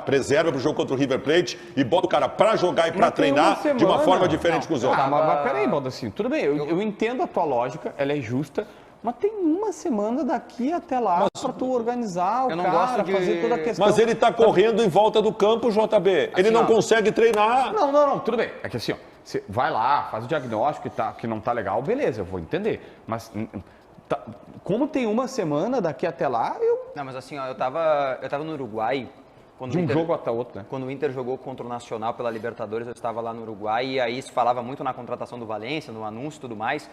Preserva pro jogo contra o River Plate e bota o cara pra jogar e pra treinar de uma forma diferente com os outros. Mas peraí, Baldacinho, tudo bem, eu entendo a tua lógica, ela é justa, mas tem 1 semana daqui até lá pra tu organizar o cara, fazer toda a questão. Mas ele tá correndo em volta do campo, JB. Ele não consegue treinar. Não, tudo bem. É que assim, você vai lá, faz o diagnóstico que não tá legal, beleza, eu vou entender. Mas como tem 1 semana daqui até lá, Não, mas assim, eu tava no Uruguai. De um jogo até outro, né? Quando o Inter jogou contra o Nacional pela Libertadores, eu estava lá no Uruguai e aí se falava muito na contratação do Valência, no anúncio e tudo mais.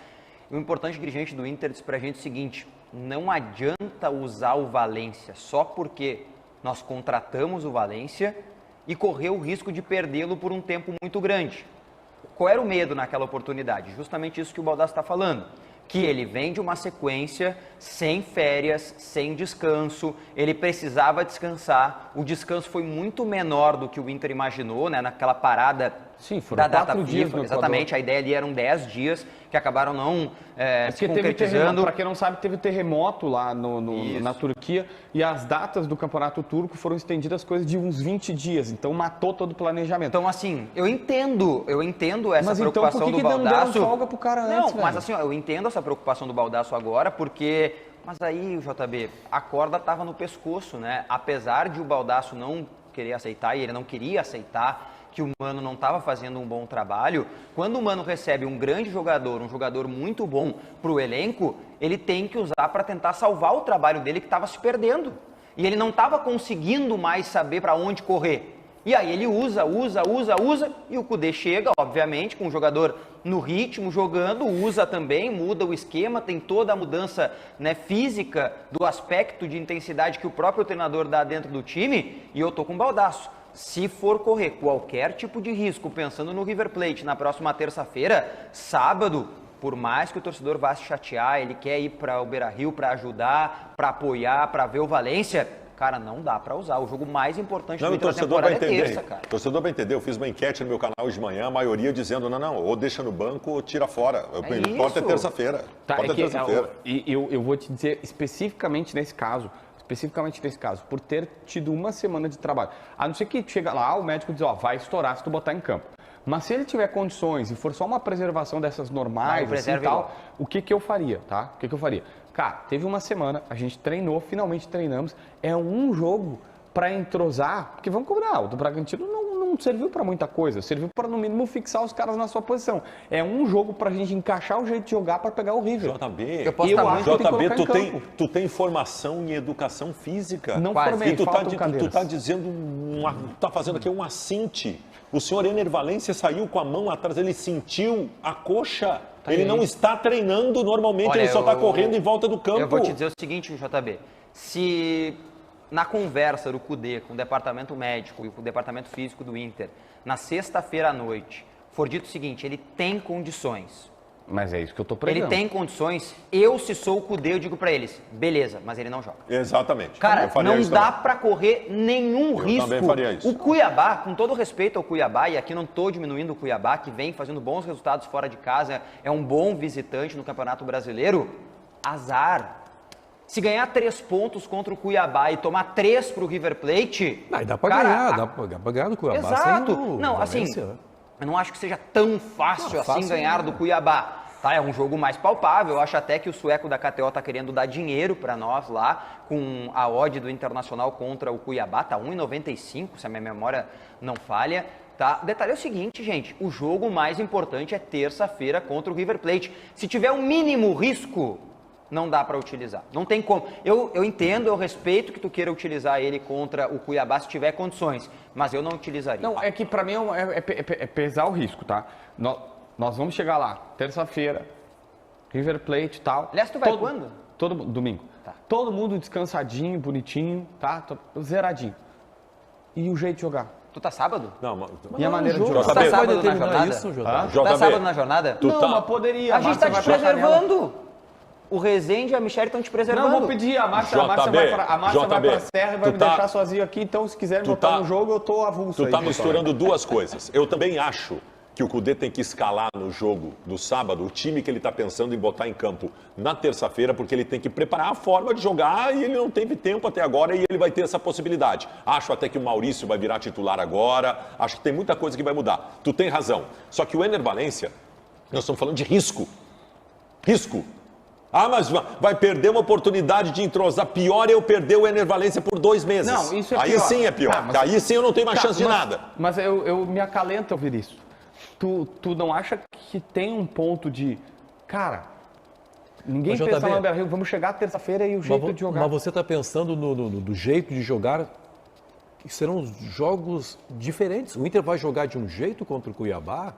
O importante dirigente do Inter disse pra gente o seguinte: não adianta usar o Valência só porque nós contratamos o Valência e correr o risco de perdê-lo por um tempo muito grande. Qual era o medo naquela oportunidade? Justamente isso que o Baldasso está falando. Que ele vem de uma sequência sem férias, sem descanso, ele precisava descansar, o descanso foi muito menor do que o Inter imaginou, né, naquela parada. Sim, foram da data 4 dias FIFA, no exatamente, a ideia ali eram 10 dias, que acabaram não se concretizando. Para quem não sabe, teve terremoto lá na Turquia e as datas do campeonato turco foram estendidas coisa de uns 20 dias, então matou todo o planejamento. Então, assim, eu entendo essa preocupação então, por que do Baldasso. Não deram folga pro cara antes, Não, mas assim, ó, eu entendo essa preocupação do Baldasso agora, porque... Mas aí, o JB, a corda estava no pescoço, né? Apesar de o Baldasso não querer aceitar, e ele não queria aceitar que o Mano não estava fazendo um bom trabalho, quando o Mano recebe um grande jogador, um jogador muito bom para o elenco, ele tem que usar para tentar salvar o trabalho dele que estava se perdendo. E ele não estava conseguindo mais saber para onde correr. E aí ele usa, e o Kudê chega, obviamente, com o jogador no ritmo, jogando, usa também, muda o esquema, tem toda a mudança, né, física do aspecto de intensidade que o próprio treinador dá dentro do time, e eu tô com o Baldasso. Se for correr qualquer tipo de risco, pensando no River Plate na próxima terça-feira, sábado, por mais que o torcedor vá se chatear, ele quer ir para o Beira-Rio para ajudar, para apoiar, para ver o Valência, cara, não dá para usar. O jogo mais importante do Inter da temporada é terça, cara. O torcedor vai entender. Eu fiz uma enquete no meu canal hoje de manhã, a maioria dizendo, não, ou deixa no banco ou tira fora. O importa é terça-feira. Eu vou te dizer especificamente nesse caso, por ter tido uma semana de trabalho. A não ser que chega lá, o médico diz, vai estourar se tu botar em campo. Mas se ele tiver condições e for só uma preservação dessas normais assim, e tal, o que eu faria, tá? O que eu faria? Cara, teve uma semana, a gente treinou, finalmente treinamos, é um jogo para entrosar, porque vamos combinar, o do Bragantino não serviu para muita coisa, serviu para no mínimo fixar os caras na sua posição. É um jogo para a gente encaixar o jeito de jogar para pegar o River. JB, tu tem formação em educação física. Não formei, tu tá dizendo, tá fazendo aqui um assinte. O senhor Ener Valência saiu com a mão atrás, ele sentiu a coxa. Ele não está treinando normalmente, ele só está correndo em volta do campo. Eu vou te dizer o seguinte, JB, se na conversa do Kudê com o departamento médico e com o departamento físico do Inter, na sexta-feira à noite, for dito o seguinte, ele tem condições. Mas é isso que eu tô pregando. Ele tem condições, se sou o Kudê, eu digo pra eles, beleza, mas ele não joga. Exatamente. Cara, não dá pra correr nenhum risco. Também faria isso. O Cuiabá, com todo respeito ao Cuiabá, e aqui não tô diminuindo o Cuiabá, que vem fazendo bons resultados fora de casa, é um bom visitante no Campeonato Brasileiro, azar. Se ganhar 3 pontos contra o Cuiabá e tomar 3 pro River Plate... Aí dá pra ganhar, dá pra ganhar do Cuiabá. Exato. Não, assim, eu não acho que seja tão fácil ganhar do Cuiabá. Tá, é um jogo mais palpável, eu acho até que o sueco da KTO tá querendo dar dinheiro para nós lá, com a odd do Internacional contra o Cuiabá, tá 1,95, se a minha memória não falha. Tá? O detalhe é o seguinte, gente, o jogo mais importante é terça-feira contra o River Plate. Se tiver um mínimo risco, não dá para utilizar, não tem como. Eu entendo, eu respeito que tu queira utilizar ele contra o Cuiabá se tiver condições, mas eu não utilizaria. Não, é que para mim é pesar o risco, tá? Nós vamos chegar lá, terça-feira, River Plate e tal. Aliás, tu vai quando? Domingo. Tá. Todo mundo descansadinho, bonitinho, tá? Zeradinho. E o jeito de jogar? Tu tá sábado? Não, e a maneira de jogar? Tu tá sábado na jornada? Tá sábado na jornada? Não, mas poderia. A gente tá te preservando. O Rezende e a Michele estão te preservando. Não, vou pedir. A Márcia vai pra Serra e vai me deixar sozinho aqui. Então, se quiser me botar no jogo, eu tô avulso. Tu tá misturando duas coisas. Eu também acho que o Kudê tem que escalar no jogo do sábado o time que ele está pensando em botar em campo na terça-feira, porque ele tem que preparar a forma de jogar e ele não teve tempo até agora e ele vai ter essa possibilidade. Acho até que o Maurício vai virar titular agora, acho que tem muita coisa que vai mudar. Tu tem razão. Só que o Ener Valência, nós estamos falando de risco. Risco. Ah, mas vai perder uma oportunidade de entrosar. Pior é eu perder o Ener Valência por 2 meses. Não, isso é aí pior. Sim é pior. Aí sim eu não tenho mais chance de nada. Mas eu me acalento ouvir isso. Tu não acha que tem um ponto de... Cara, ninguém pensa no Beira-Rio, vamos chegar terça-feira e o jeito de jogar. Mas você está pensando no jeito de jogar, que serão jogos diferentes. O Inter vai jogar de um jeito contra o Cuiabá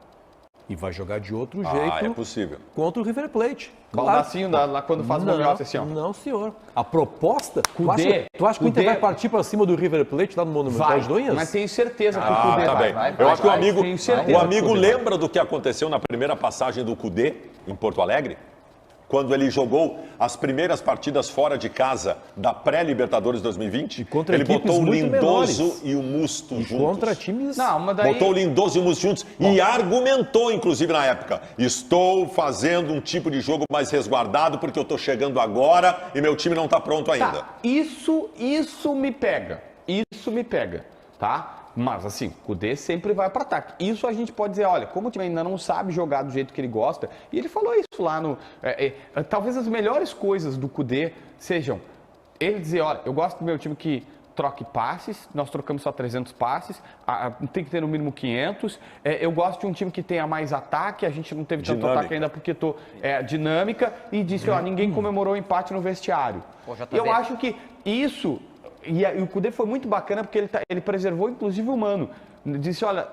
e vai jogar de outro jeito é possível. contra o River Plate. Baldacinho lá quando faz o negócio assim, ó. Não, senhor. A proposta... Cudê, tu acha que o Inter vai partir para cima do River Plate lá no Monumental de Nunhas? Mas tenho certeza que o Cudê Tá bem. vai. Eu acho que o amigo, tenho certeza o amigo que o Cudê vai. lembra do que aconteceu na primeira passagem do Cudê em Porto Alegre? Quando ele jogou as primeiras partidas fora de casa da pré-Libertadores 2020, contra ele equipes botou o muito Lindoso menores. e o Musto juntos. Contra times... Não, mas daí... Botou o Lindoso e o Musto juntos e argumentou, inclusive, na época. Estou fazendo um tipo de jogo mais resguardado porque eu estou chegando agora e meu time não está pronto ainda. Tá, isso me pega. Isso me pega, tá? Mas, assim, o Cudê sempre vai para ataque. Isso a gente pode dizer, olha, como o time ainda não sabe jogar do jeito que ele gosta, e ele falou isso lá no... talvez as melhores coisas do Cudê sejam ele dizer, olha, eu gosto do meu time que troque passes, nós trocamos só 300 passes, tem que ter no mínimo 500. Eu gosto de um time que tenha mais ataque, a gente não teve tanto ataque ainda porque dinâmica, e disse, ó, ninguém comemorou o empate no vestiário. Pô, eu acho que isso... E o Cudê foi muito bacana porque ele preservou inclusive o Mano. Disse, olha,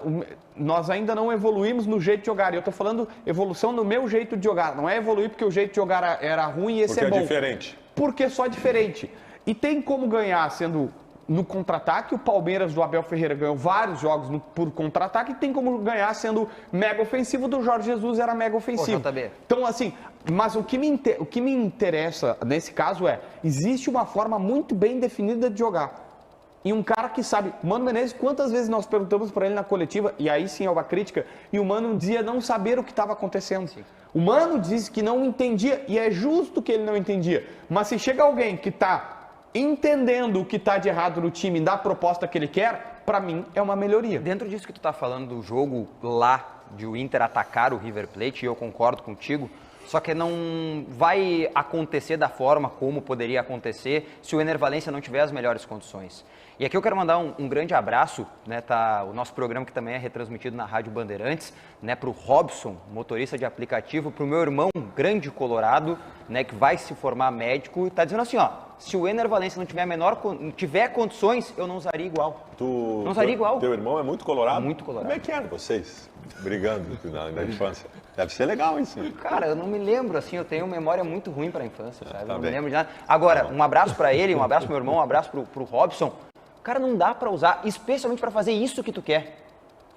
nós ainda não evoluímos no jeito de jogar. E eu estou falando evolução no meu jeito de jogar. Não é evoluir porque o jeito de jogar era ruim e esse Porque é bom. é diferente. Porque é só diferente. E tem como ganhar sendo no contra-ataque. O Palmeiras do Abel Ferreira ganhou vários jogos por contra-ataque. E tem como ganhar sendo mega ofensivo. Do Jorge Jesus era mega ofensivo. Pô, JB. Então, assim, mas o que me interessa nesse caso existe uma forma muito bem definida de jogar. E um cara que sabe, Mano Menezes, quantas vezes nós perguntamos para ele na coletiva, e aí sim é uma crítica, e o Mano dizia não saber o que estava acontecendo. Sim. O Mano disse que não entendia, e é justo que ele não entendia. Mas se chega alguém que está entendendo o que está de errado no time, da proposta que ele quer, para mim é uma melhoria. Dentro disso que tu está falando do jogo lá, de o Inter atacar o River Plate, e eu concordo contigo, só que não vai acontecer da forma como poderia acontecer se o Ener Valencia não tiver as melhores condições. E aqui eu quero mandar um grande abraço, né, tá, o nosso programa que também é retransmitido na Rádio Bandeirantes, né, para o Robson, motorista de aplicativo, para o meu irmão grande colorado, né, que vai se formar médico, e está dizendo assim, ó, se o Ener Valencia não tiver condições, eu não usaria igual. Não usaria igual. Teu irmão é muito colorado? Muito colorado. Como é que eram vocês brigando na infância? Deve ser legal isso. Cara, eu não me lembro, assim, eu tenho memória muito ruim para a infância, sabe? Tá não bem. me lembro de nada. Agora, um abraço para ele, um abraço pro meu irmão, um abraço pro Robson. Cara, não dá para usar, especialmente para fazer isso que tu quer.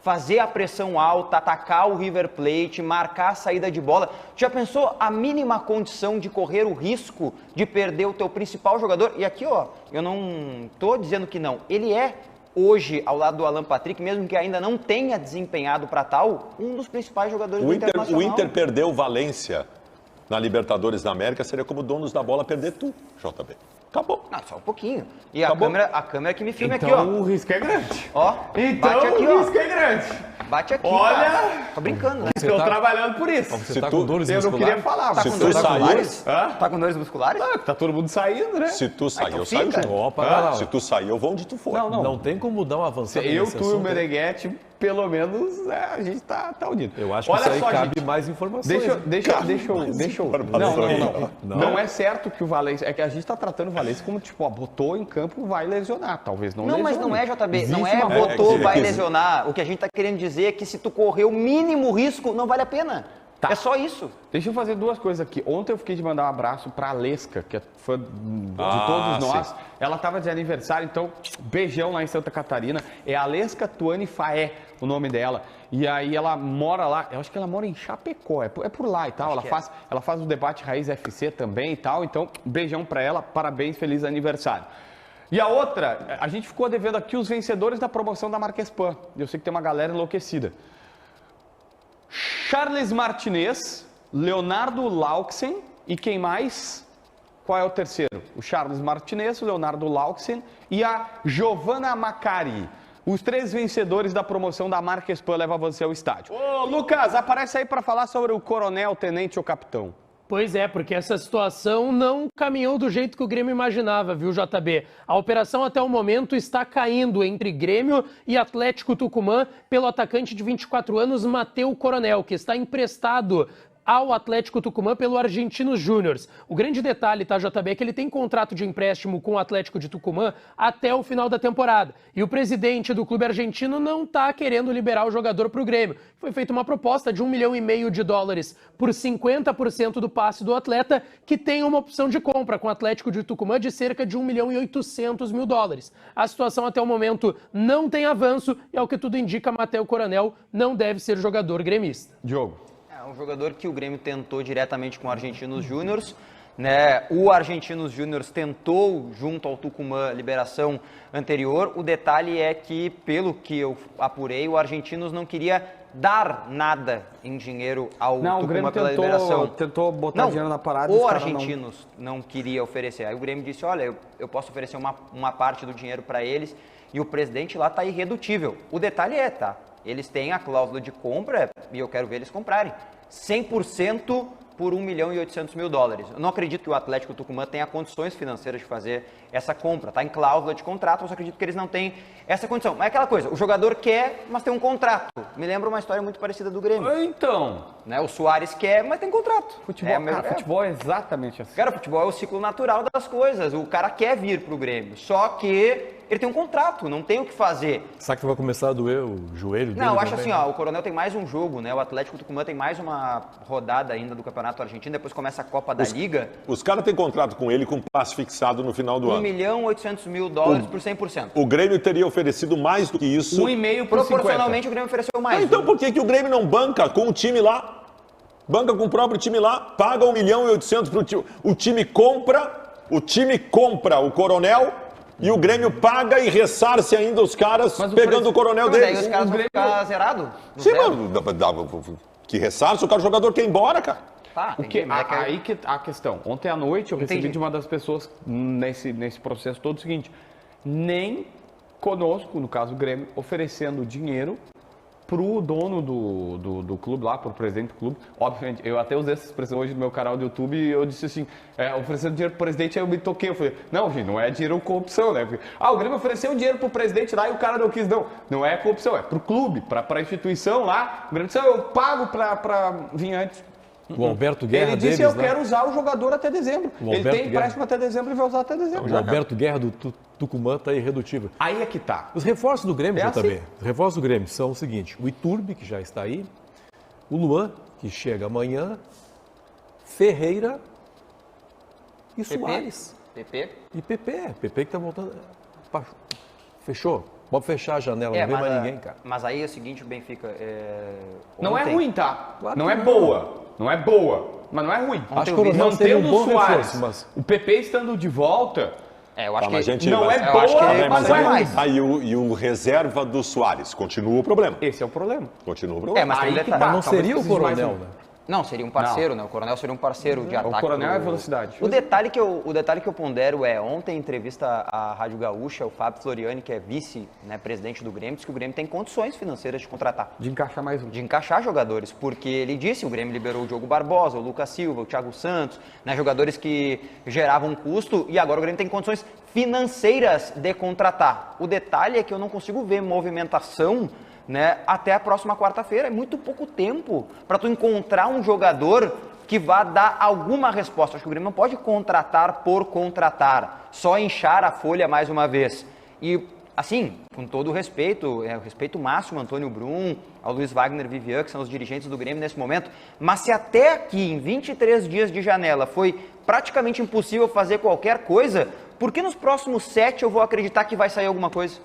Fazer a pressão alta, atacar o River Plate, marcar a saída de bola. Já pensou a mínima condição de correr o risco de perder o teu principal jogador? E aqui, ó, eu não tô dizendo que não. Ele é, hoje, ao lado do Alan Patrick, mesmo que ainda não tenha desempenhado para tal, um dos principais jogadores do Internacional. O Inter perdeu Valência na Libertadores da América, seria como donos da bola perder tu, JB. Acabou. Não, só um pouquinho. E a câmera que me filma então, aqui, ó. O risco é grande. Ó, então bate aqui, o ó. risco é grande. Bate aqui, Olha, cara. Tô brincando, né? Estou trabalhando por isso. Você tá com dores Eu não musculares? queria falar. Tá Se com tu dores sair- musculares? Hã? Tá com dores musculares? Tá todo mundo saindo, né? Se tu sair, então eu saio fica. junto. Opa, lá. Se tu sair, eu vou onde tu for. Não tem como dar uma avançada Eu, nesse tu e o assunto. Meneghete, pelo menos, a gente tá unido. Eu acho que Olha isso aí só, cabe gente. mais informações. Deixa eu. Não é certo que o Valência. É que a gente tá tratando o Valência como, tipo, ó, botou em campo, vai lesionar. Talvez não lesione. Mas não é, JB. Existe Não é uma- botou, que- vai que- lesionar. O que a gente tá querendo dizer é que se tu correr o mínimo risco, não vale a pena. Tá. É só isso. Deixa eu fazer duas coisas aqui. Ontem eu fiquei de mandar um abraço pra Alesca, que é fã de todos nós. sim. Ela tava de aniversário, então beijão lá em Santa Catarina. É Alesca Tuane Faé, o nome dela. E aí ela mora lá, eu acho que ela mora em Chapecó, é por lá e tal. Ela faz o debate Raiz FC também e tal. Então, beijão pra ela, parabéns, feliz aniversário. E a outra, a gente ficou devendo aqui os vencedores da promoção da Marquespan. Eu sei que tem uma galera enlouquecida. Charles Martinez, Leonardo Lauxen e quem mais? Qual é o terceiro? O Charles Martinez, o Leonardo Lauxen e a Giovanna Macari. Os 3 vencedores da promoção da Marquespan levam você ao estádio. Ô, Lucas, aparece aí para falar sobre o coronel, tenente ou capitão. Pois é, porque essa situação não caminhou do jeito que o Grêmio imaginava, viu, JB? A operação até o momento está caindo entre Grêmio e Atlético Tucumã pelo atacante de 24 anos, Mateu Coronel, que está emprestado ao Atlético Tucumã pelo Argentinos Júnior. O grande detalhe, tá, JB, é que ele tem contrato de empréstimo com o Atlético de Tucumã até o final da temporada. E o presidente do clube argentino não está querendo liberar o jogador para o Grêmio. Foi feita uma proposta de $1,5 milhão por 50% do passe do atleta, que tem uma opção de compra com o Atlético de Tucumã de cerca de $1,8 milhão. A situação até o momento não tem avanço e, ao que tudo indica, Matheus Coronel não deve ser jogador gremista. Diogo. É um jogador que o Grêmio tentou diretamente com o Argentinos Júnior, né? O Argentinos Júnior tentou junto ao Tucumã liberação anterior. O detalhe é que, pelo que eu apurei, o Argentinos não queria dar nada em dinheiro ao Tucumã pela liberação. Tentou botar dinheiro na parada. O Argentinos não queria oferecer. Aí o Grêmio disse, olha, eu posso oferecer uma parte do dinheiro para eles e o presidente lá está irredutível. O detalhe é, tá? Eles têm a cláusula de compra e eu quero ver eles comprarem 100% por $1,8 milhão. Eu não acredito que o Atlético Tucumã tenha condições financeiras de fazer essa compra. Está em cláusula de contrato, mas eu acredito que eles não têm essa condição. Mas é aquela coisa, o jogador quer, mas tem um contrato. Me lembra uma história muito parecida do Grêmio. Então, né? O Suárez quer, mas tem contrato. Futebol é exatamente assim. Cara, futebol é o ciclo natural das coisas. O cara quer vir pro Grêmio, só que ele tem um contrato, não tem o que fazer. Será que vai começar a doer o joelho dele? Não, eu acho também? assim, ó, o Coronel tem mais um jogo, né? O Atlético Tucumã tem mais uma rodada ainda do Campeonato Argentino, depois começa a Copa da Liga. Os caras têm contrato com ele com passe fixado no final do ano. $1,8 milhão por 100%. O Grêmio teria oferecido mais do que isso. 1,5 por 50. Proporcionalmente o Grêmio ofereceu mais. Então por que o Grêmio não banca com o time lá? Banca com o próprio time lá, paga $1,8 milhão pro time. O time compra o Coronel e o Grêmio paga e ressarce ainda os caras pegando o Coronel deles. Daí os caras vão ficar zerados? Sim, mas que ressarce, o jogador quer ir embora, cara. Tá, Aí que a questão. Ontem à noite eu recebi de uma das pessoas nesse processo todo o seguinte: nem conosco, no caso o Grêmio, oferecendo dinheiro pro dono do clube lá, pro presidente do clube. Obviamente, eu até usei essa expressão hoje no meu canal do YouTube e eu disse assim, oferecendo dinheiro pro presidente, aí eu me toquei, eu falei, não, gente, não é dinheiro corrupção, né? Porque, o Grêmio ofereceu dinheiro pro presidente lá e o cara não quis, não é corrupção, é pro clube, pra instituição lá, o Grêmio disse, eu pago pra vir antes. O Alberto Guerra Ele disse, deles, eu quero usar o jogador até dezembro. Ele tem empréstimo até dezembro e vai usar até dezembro. O Alberto Guerra do Tucumã está irredutível. Aí é que tá. Os reforços do Grêmio, JB, assim. os reforços do Grêmio são o seguinte, o Iturbe, que já está aí, o Luan, que chega amanhã, Ferreira e Soares. PP? E PP que está voltando. Fechou? Pode fechar a janela, não vem mais ninguém, cara. Mas aí é o seguinte, o Benfica... Não é ruim, tá? Claro não que é não. boa. Não é boa, mas não é ruim. Acho que o Coronel seria um bom reforço, mas... O PP estando de volta... eu acho que não é boa, mas não é ruim. Aí o reserva do Soares, continua o problema. Esse é o problema. Continua o problema. mas tem um Aí que detalhe. tá. Não seria o Talvez precise Coronel, mais né? Não, seria um parceiro, né? O Coronel seria um parceiro de ataque. O Coronel é velocidade. O detalhe que eu pondero é, ontem em entrevista à Rádio Gaúcha, o Fábio Floriani, que é vice, né, presidente do Grêmio, disse que o Grêmio tem condições financeiras de contratar. De encaixar mais um. De encaixar jogadores, porque ele disse, o Grêmio liberou o Diogo Barbosa, o Lucas Silva, o Thiago Santos, né, jogadores que geravam custo, e agora o Grêmio tem condições financeiras de contratar. O detalhe é que eu não consigo ver movimentação, né, até a próxima quarta-feira. É muito pouco tempo para tu encontrar um jogador que vá dar alguma resposta. Acho que o Grêmio não pode contratar por contratar, só inchar a folha mais uma vez. E, assim, com todo o respeito, o respeito máximo ao Antônio Brum, ao Luiz Wagner Vivian, que são os dirigentes do Grêmio nesse momento, mas se até aqui, em 23 dias de janela, foi praticamente impossível fazer qualquer coisa, por que nos próximos 7 eu vou acreditar que vai sair alguma coisa?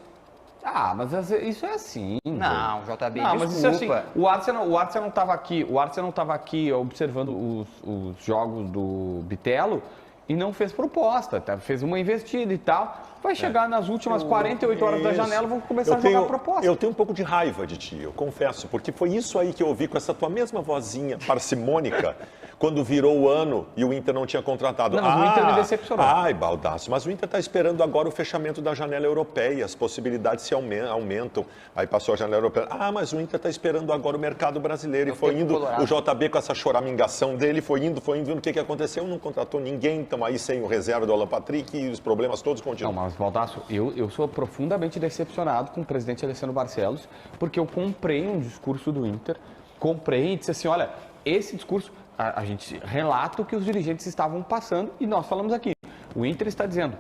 Mas isso é assim. Não, JB, não, mas isso é assim. desculpa. O Arce não estava aqui observando os jogos do Bitelo e não fez proposta, tá? Fez uma investida e tal. Vai chegar nas últimas 48 horas da janela, vão começar a jogar proposta. Eu tenho um pouco de raiva de ti, eu confesso, porque foi isso aí que eu ouvi com essa tua mesma vozinha parcimônica, quando virou o ano e o Inter não tinha contratado. Não, mas o Inter me decepcionou. Ai, baldaço, mas o Inter está esperando agora o fechamento da janela europeia, as possibilidades se aumentam. Aí passou a janela europeia. Mas o Inter está esperando agora o mercado brasileiro. E foi indo, o JB com essa choramingação dele, foi indo, o que aconteceu? Não contratou ninguém, então aí sem o reserva do Alan Patrick e os problemas todos continuam. Não, mas Baldasso, eu sou profundamente decepcionado com o presidente Alessandro Barcelos, porque eu comprei um discurso do Inter, comprei e disse assim, olha, esse discurso a gente relata o que os dirigentes estavam passando e nós falamos aqui. O Inter está dizendo,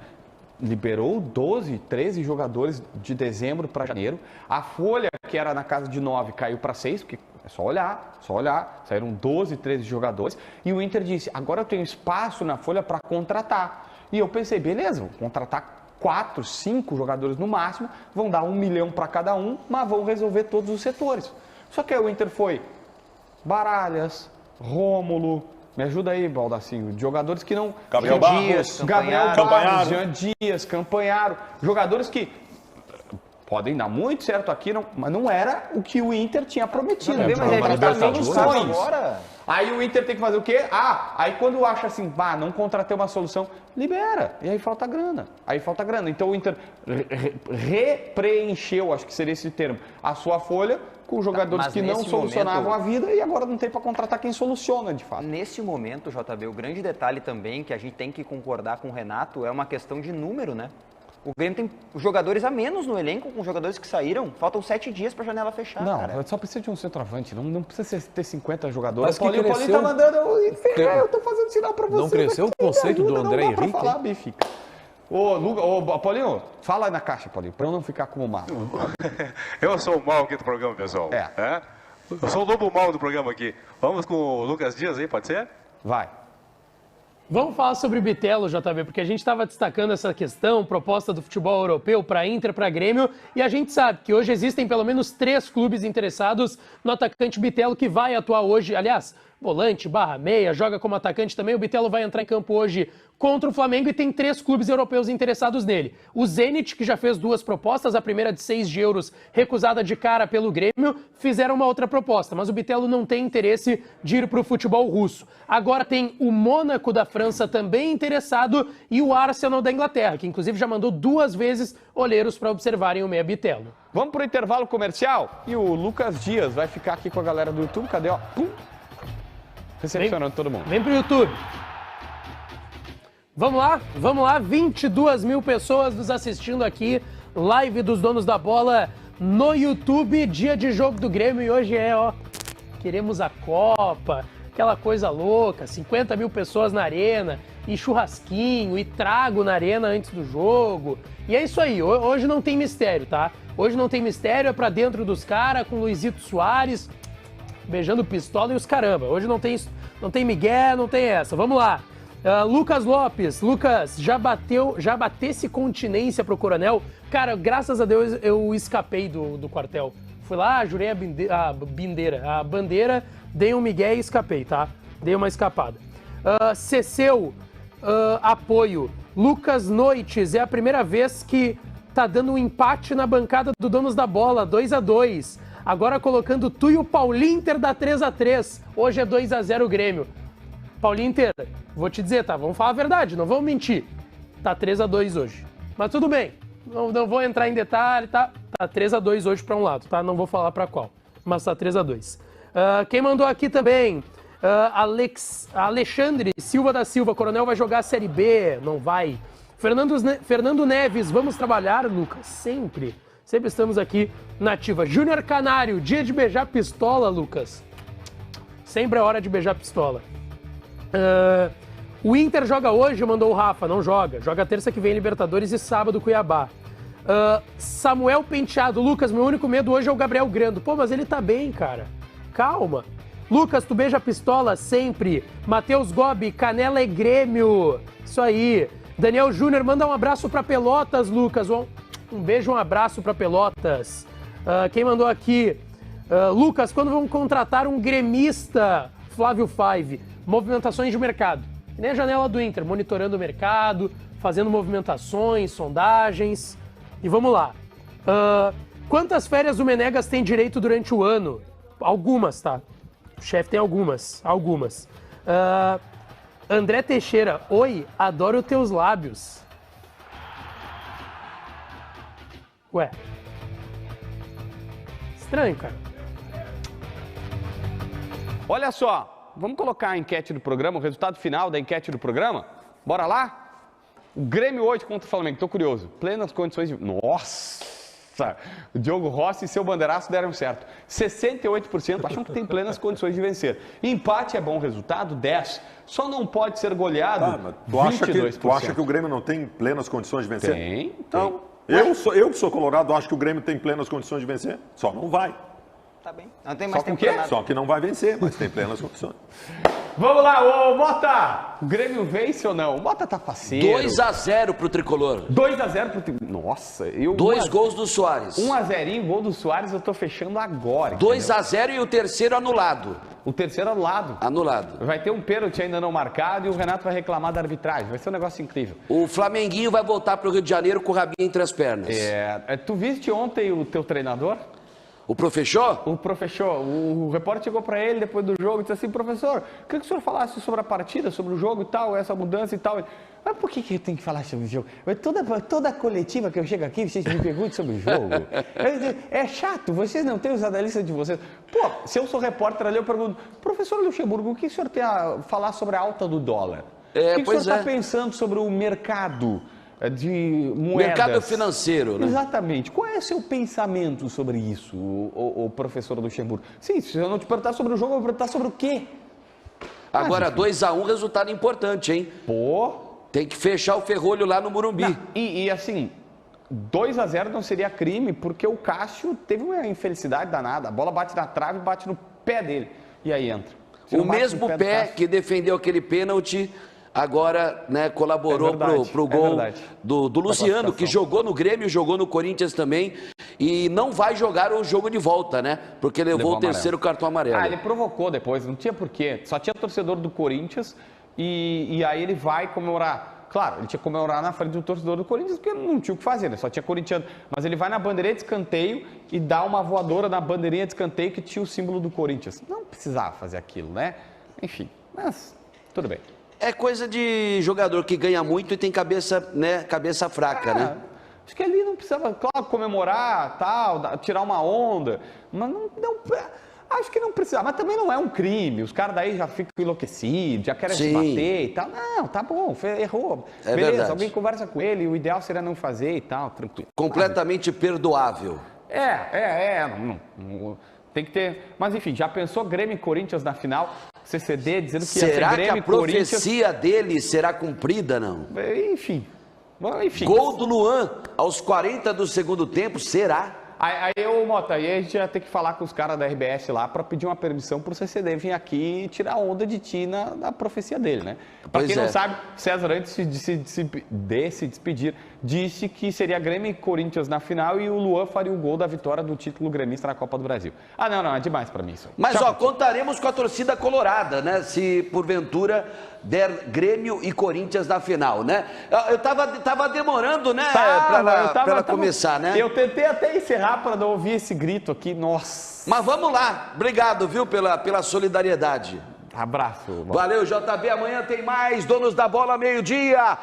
liberou 12, 13 jogadores de dezembro para janeiro. A folha, que era na casa de 9, caiu para 6, porque é só olhar. Saíram 12, 13 jogadores. E o Inter disse, agora eu tenho espaço na folha para contratar. E eu pensei, beleza, vou contratar 4, 5 jogadores no máximo, vão dar 1 milhão para cada um, mas vão resolver todos os setores. Só que aí o Inter foi Baralhas, Rômulo, me ajuda aí, Baldacinho, de jogadores que não... Gabriel Barros, Jean Dias, Campanharo, jogadores que podem dar muito certo aqui, mas não era o que o Inter tinha prometido. Agora... Aí o Inter tem que fazer o quê? Aí quando acha assim, não contratei uma solução, libera. E aí falta grana. Então o Inter repreencheu, acho que seria esse termo, a sua folha com jogadores que não solucionavam a vida e agora não tem para contratar quem soluciona, de fato. Nesse momento, JB, o grande detalhe também que a gente tem que concordar com o Renato é uma questão de número, né? O Grêmio tem jogadores a menos no elenco, com jogadores que saíram. Faltam 7 dias para a janela fechar, cara. Só precisa de um centroavante, não precisa ter 50 jogadores. Mas o Paulinho tá mandando eu tô fazendo sinal para você. Não cresceu o conceito do André Henrique? Não dá pra falar, Benfica. Ô, Paulinho, fala aí na caixa, Paulinho, para eu não ficar como mal. Eu sou o mal aqui do programa, pessoal. Eu sou o lobo mal do programa aqui. Vamos com o Lucas Dias aí, pode ser? Vai. Vamos falar sobre o Bitelo, JB, porque a gente estava destacando essa questão, proposta do futebol europeu para Inter, para Grêmio, e a gente sabe que hoje existem pelo menos 3 clubes interessados no atacante Bitelo, que vai atuar hoje, aliás, volante, /meia, joga como atacante também. O Bitelo vai entrar em campo hoje contra o Flamengo e tem 3 clubes europeus interessados nele. O Zenit, que já fez 2 propostas, a primeira de 6 de euros, recusada de cara pelo Grêmio, fizeram uma outra proposta, mas o Bitelo não tem interesse de ir para o futebol russo. Agora tem o Mônaco da França também interessado e o Arsenal da Inglaterra, que inclusive já mandou 2 vezes olheiros para observarem o meia Bitelo. Vamos para o intervalo comercial e o Lucas Dias vai ficar aqui com a galera do YouTube. Cadê, ó? Recepcionando todo mundo. Vem pro YouTube. Vamos lá, 22 mil pessoas nos assistindo aqui, live dos Donos da Bola no YouTube, dia de jogo do Grêmio e hoje queremos a Copa, aquela coisa louca, 50 mil pessoas na arena, e churrasquinho, e trago na arena antes do jogo, e é isso aí, hoje não tem mistério, tá? Hoje não tem mistério, é pra dentro dos caras, com Luizito Soares, beijando pistola e os caramba, hoje não tem migué, não tem essa, vamos lá. Lucas Lopes, já batesse continência pro Coronel? Cara, graças a Deus eu escapei do quartel. Fui lá, jurei a bandeira, dei um migué e escapei, tá? Dei uma escapada. Ceceu, apoio. Lucas Noites, é a primeira vez que tá dando um empate na bancada do Donos da Bola, 2-2. Agora colocando tu e o Paulinter da 3-3. Hoje é 2-0 Grêmio. Paulinter, vou te dizer, tá? Vamos falar a verdade, não vamos mentir. Tá 3-2 hoje. Mas tudo bem, não vou entrar em detalhe, tá? Tá 3-2 hoje pra um lado, tá? Não vou falar pra qual, mas tá 3-2. Quem mandou aqui também, Alexandre Silva da Silva, Coronel vai jogar a Série B, não vai. Fernando Neves, vamos trabalhar, Lucas, sempre estamos aqui na ativa. Júnior Canário, dia de beijar pistola, Lucas. Sempre é hora de beijar pistola. O Inter joga hoje, mandou o Rafa, não joga. Joga terça que vem Libertadores e sábado Cuiabá. Samuel Penteado, Lucas, meu único medo hoje é o Gabriel Grando. Pô, mas ele tá bem, cara. Calma. Lucas, tu beija pistola sempre. Matheus Gobi, Canela é Grêmio. Isso aí. Daniel Júnior, manda um abraço pra Pelotas, Lucas. Um beijo, um abraço pra Pelotas. Quem mandou aqui? Lucas, quando vão contratar um gremista? Flávio Five. Movimentações de mercado. Que nem a janela do Inter, monitorando o mercado, fazendo movimentações, sondagens. E vamos lá. Quantas férias o Menegas tem direito durante o ano? Algumas, tá? O chefe tem algumas. André Teixeira, oi, adoro teus lábios. Ué. Estranho, cara. Olha só, vamos colocar a enquete do programa, o resultado final da enquete do programa? Bora lá? O Grêmio hoje contra o Flamengo, tô curioso. Plenas condições de... Nossa! Nossa, o Diogo Rossi e seu bandeiraço deram certo. 68% acham que tem plenas condições de vencer. Empate é bom resultado, 10%. Só não pode ser goleado, mas 22%. tu acha que o Grêmio não tem plenas condições de vencer? Tem. Então, eu que sou colorado, acho que o Grêmio tem plenas condições de vencer. Só não vai. Tá bem. Não tem mais Só com tempo o quê? pra nada. Só que não vai vencer, mas tem plenas condições. Vamos lá, ô Mota! O Grêmio vence ou não? O Mota tá faceiro. 2-0 pro Tricolor. 2-0 pro Tricolor. Nossa, eu... 2 gols do Soares. 1-0, gol do Soares, eu tô fechando agora. 2-0 e o terceiro anulado. O terceiro anulado. Anulado. Vai ter um pênalti ainda não marcado e o Renato vai reclamar da arbitragem. Vai ser um negócio incrível. O Flamenguinho vai voltar pro Rio de Janeiro com o rabinho entre as pernas. Tu viste ontem o teu treinador? O professor? O professor, o repórter chegou para ele depois do jogo e disse assim, professor, queria que o senhor falasse sobre a partida, sobre o jogo e tal, essa mudança e tal. Mas por que eu tenho que falar sobre o jogo? Toda coletiva que eu chego aqui, vocês me perguntam sobre o jogo. É chato, vocês não têm usado a lista de vocês. Pô, se eu sou repórter ali, eu pergunto, professor Luxemburgo, o que o senhor tem a falar sobre a alta do dólar? O que o senhor está pensando sobre o mercado de moedas? Mercado financeiro, né? Exatamente. Qual é o seu pensamento sobre isso, o professor Luxemburgo? Sim, se eu não te perguntar sobre o jogo, eu vou perguntar sobre o quê? Agora, 2-1, resultado importante, hein? Pô... Tem que fechar o ferrolho lá no Morumbi. Não, e assim, 2-0 não seria crime, porque o Cássio teve uma infelicidade danada. A bola bate na trave e bate no pé dele. E aí entra. O mesmo pé que defendeu aquele pênalti, agora, né, colaborou pro gol do Luciano, que jogou no Grêmio, jogou no Corinthians também. E não vai jogar o jogo de volta, né? Porque levou o terceiro cartão amarelo. Ele provocou depois, não tinha porquê. Só tinha torcedor do Corinthians. E aí ele vai comemorar. Claro, ele tinha que comemorar na frente do torcedor do Corinthians, porque não tinha o que fazer, né? Só tinha corintiano. Mas ele vai na bandeirinha de escanteio e dá uma voadora na bandeirinha de escanteio que tinha o símbolo do Corinthians. Não precisava fazer aquilo, né? Enfim, mas tudo bem. É coisa de jogador que ganha muito e tem cabeça, né, cabeça fraca, né? Acho que ali não precisava, claro, comemorar, tal, tirar uma onda, mas não acho que não precisa, mas também não é um crime. Os caras daí já ficam enlouquecidos, já querem se bater e tal. Não, tá bom, errou. Beleza, verdade. Alguém conversa com ele, o ideal seria não fazer e tal, tranquilo. Completamente perdoável. Não, tem que ter. Mas enfim, já pensou Grêmio e Corinthians na final? CCD dizendo que ia ser Será Grêmio que a profecia dele será cumprida, não? Enfim. Gol do Luan aos 40 do segundo tempo, será? Aí, Mota, aí a gente ia ter que falar com os caras da RBS lá para pedir uma permissão pro CCD vir aqui e tirar onda de ti na profecia dele, né? Pra quem não sabe, César, antes de se despedir, disse que seria Grêmio e Corinthians na final e o Luan faria o gol da vitória do título gremista na Copa do Brasil. Não, é demais para mim isso. Mas, contaremos com a torcida colorada, né? Se, porventura, der Grêmio e Corinthians na final, né? Eu tava demorando, né? Pra começar, né? Eu tentei até encerrar para não ouvir esse grito aqui, nossa. Mas vamos lá. Obrigado, viu, pela solidariedade. Abraço. Valeu, JB. Amanhã tem mais Donos da Bola, meio-dia.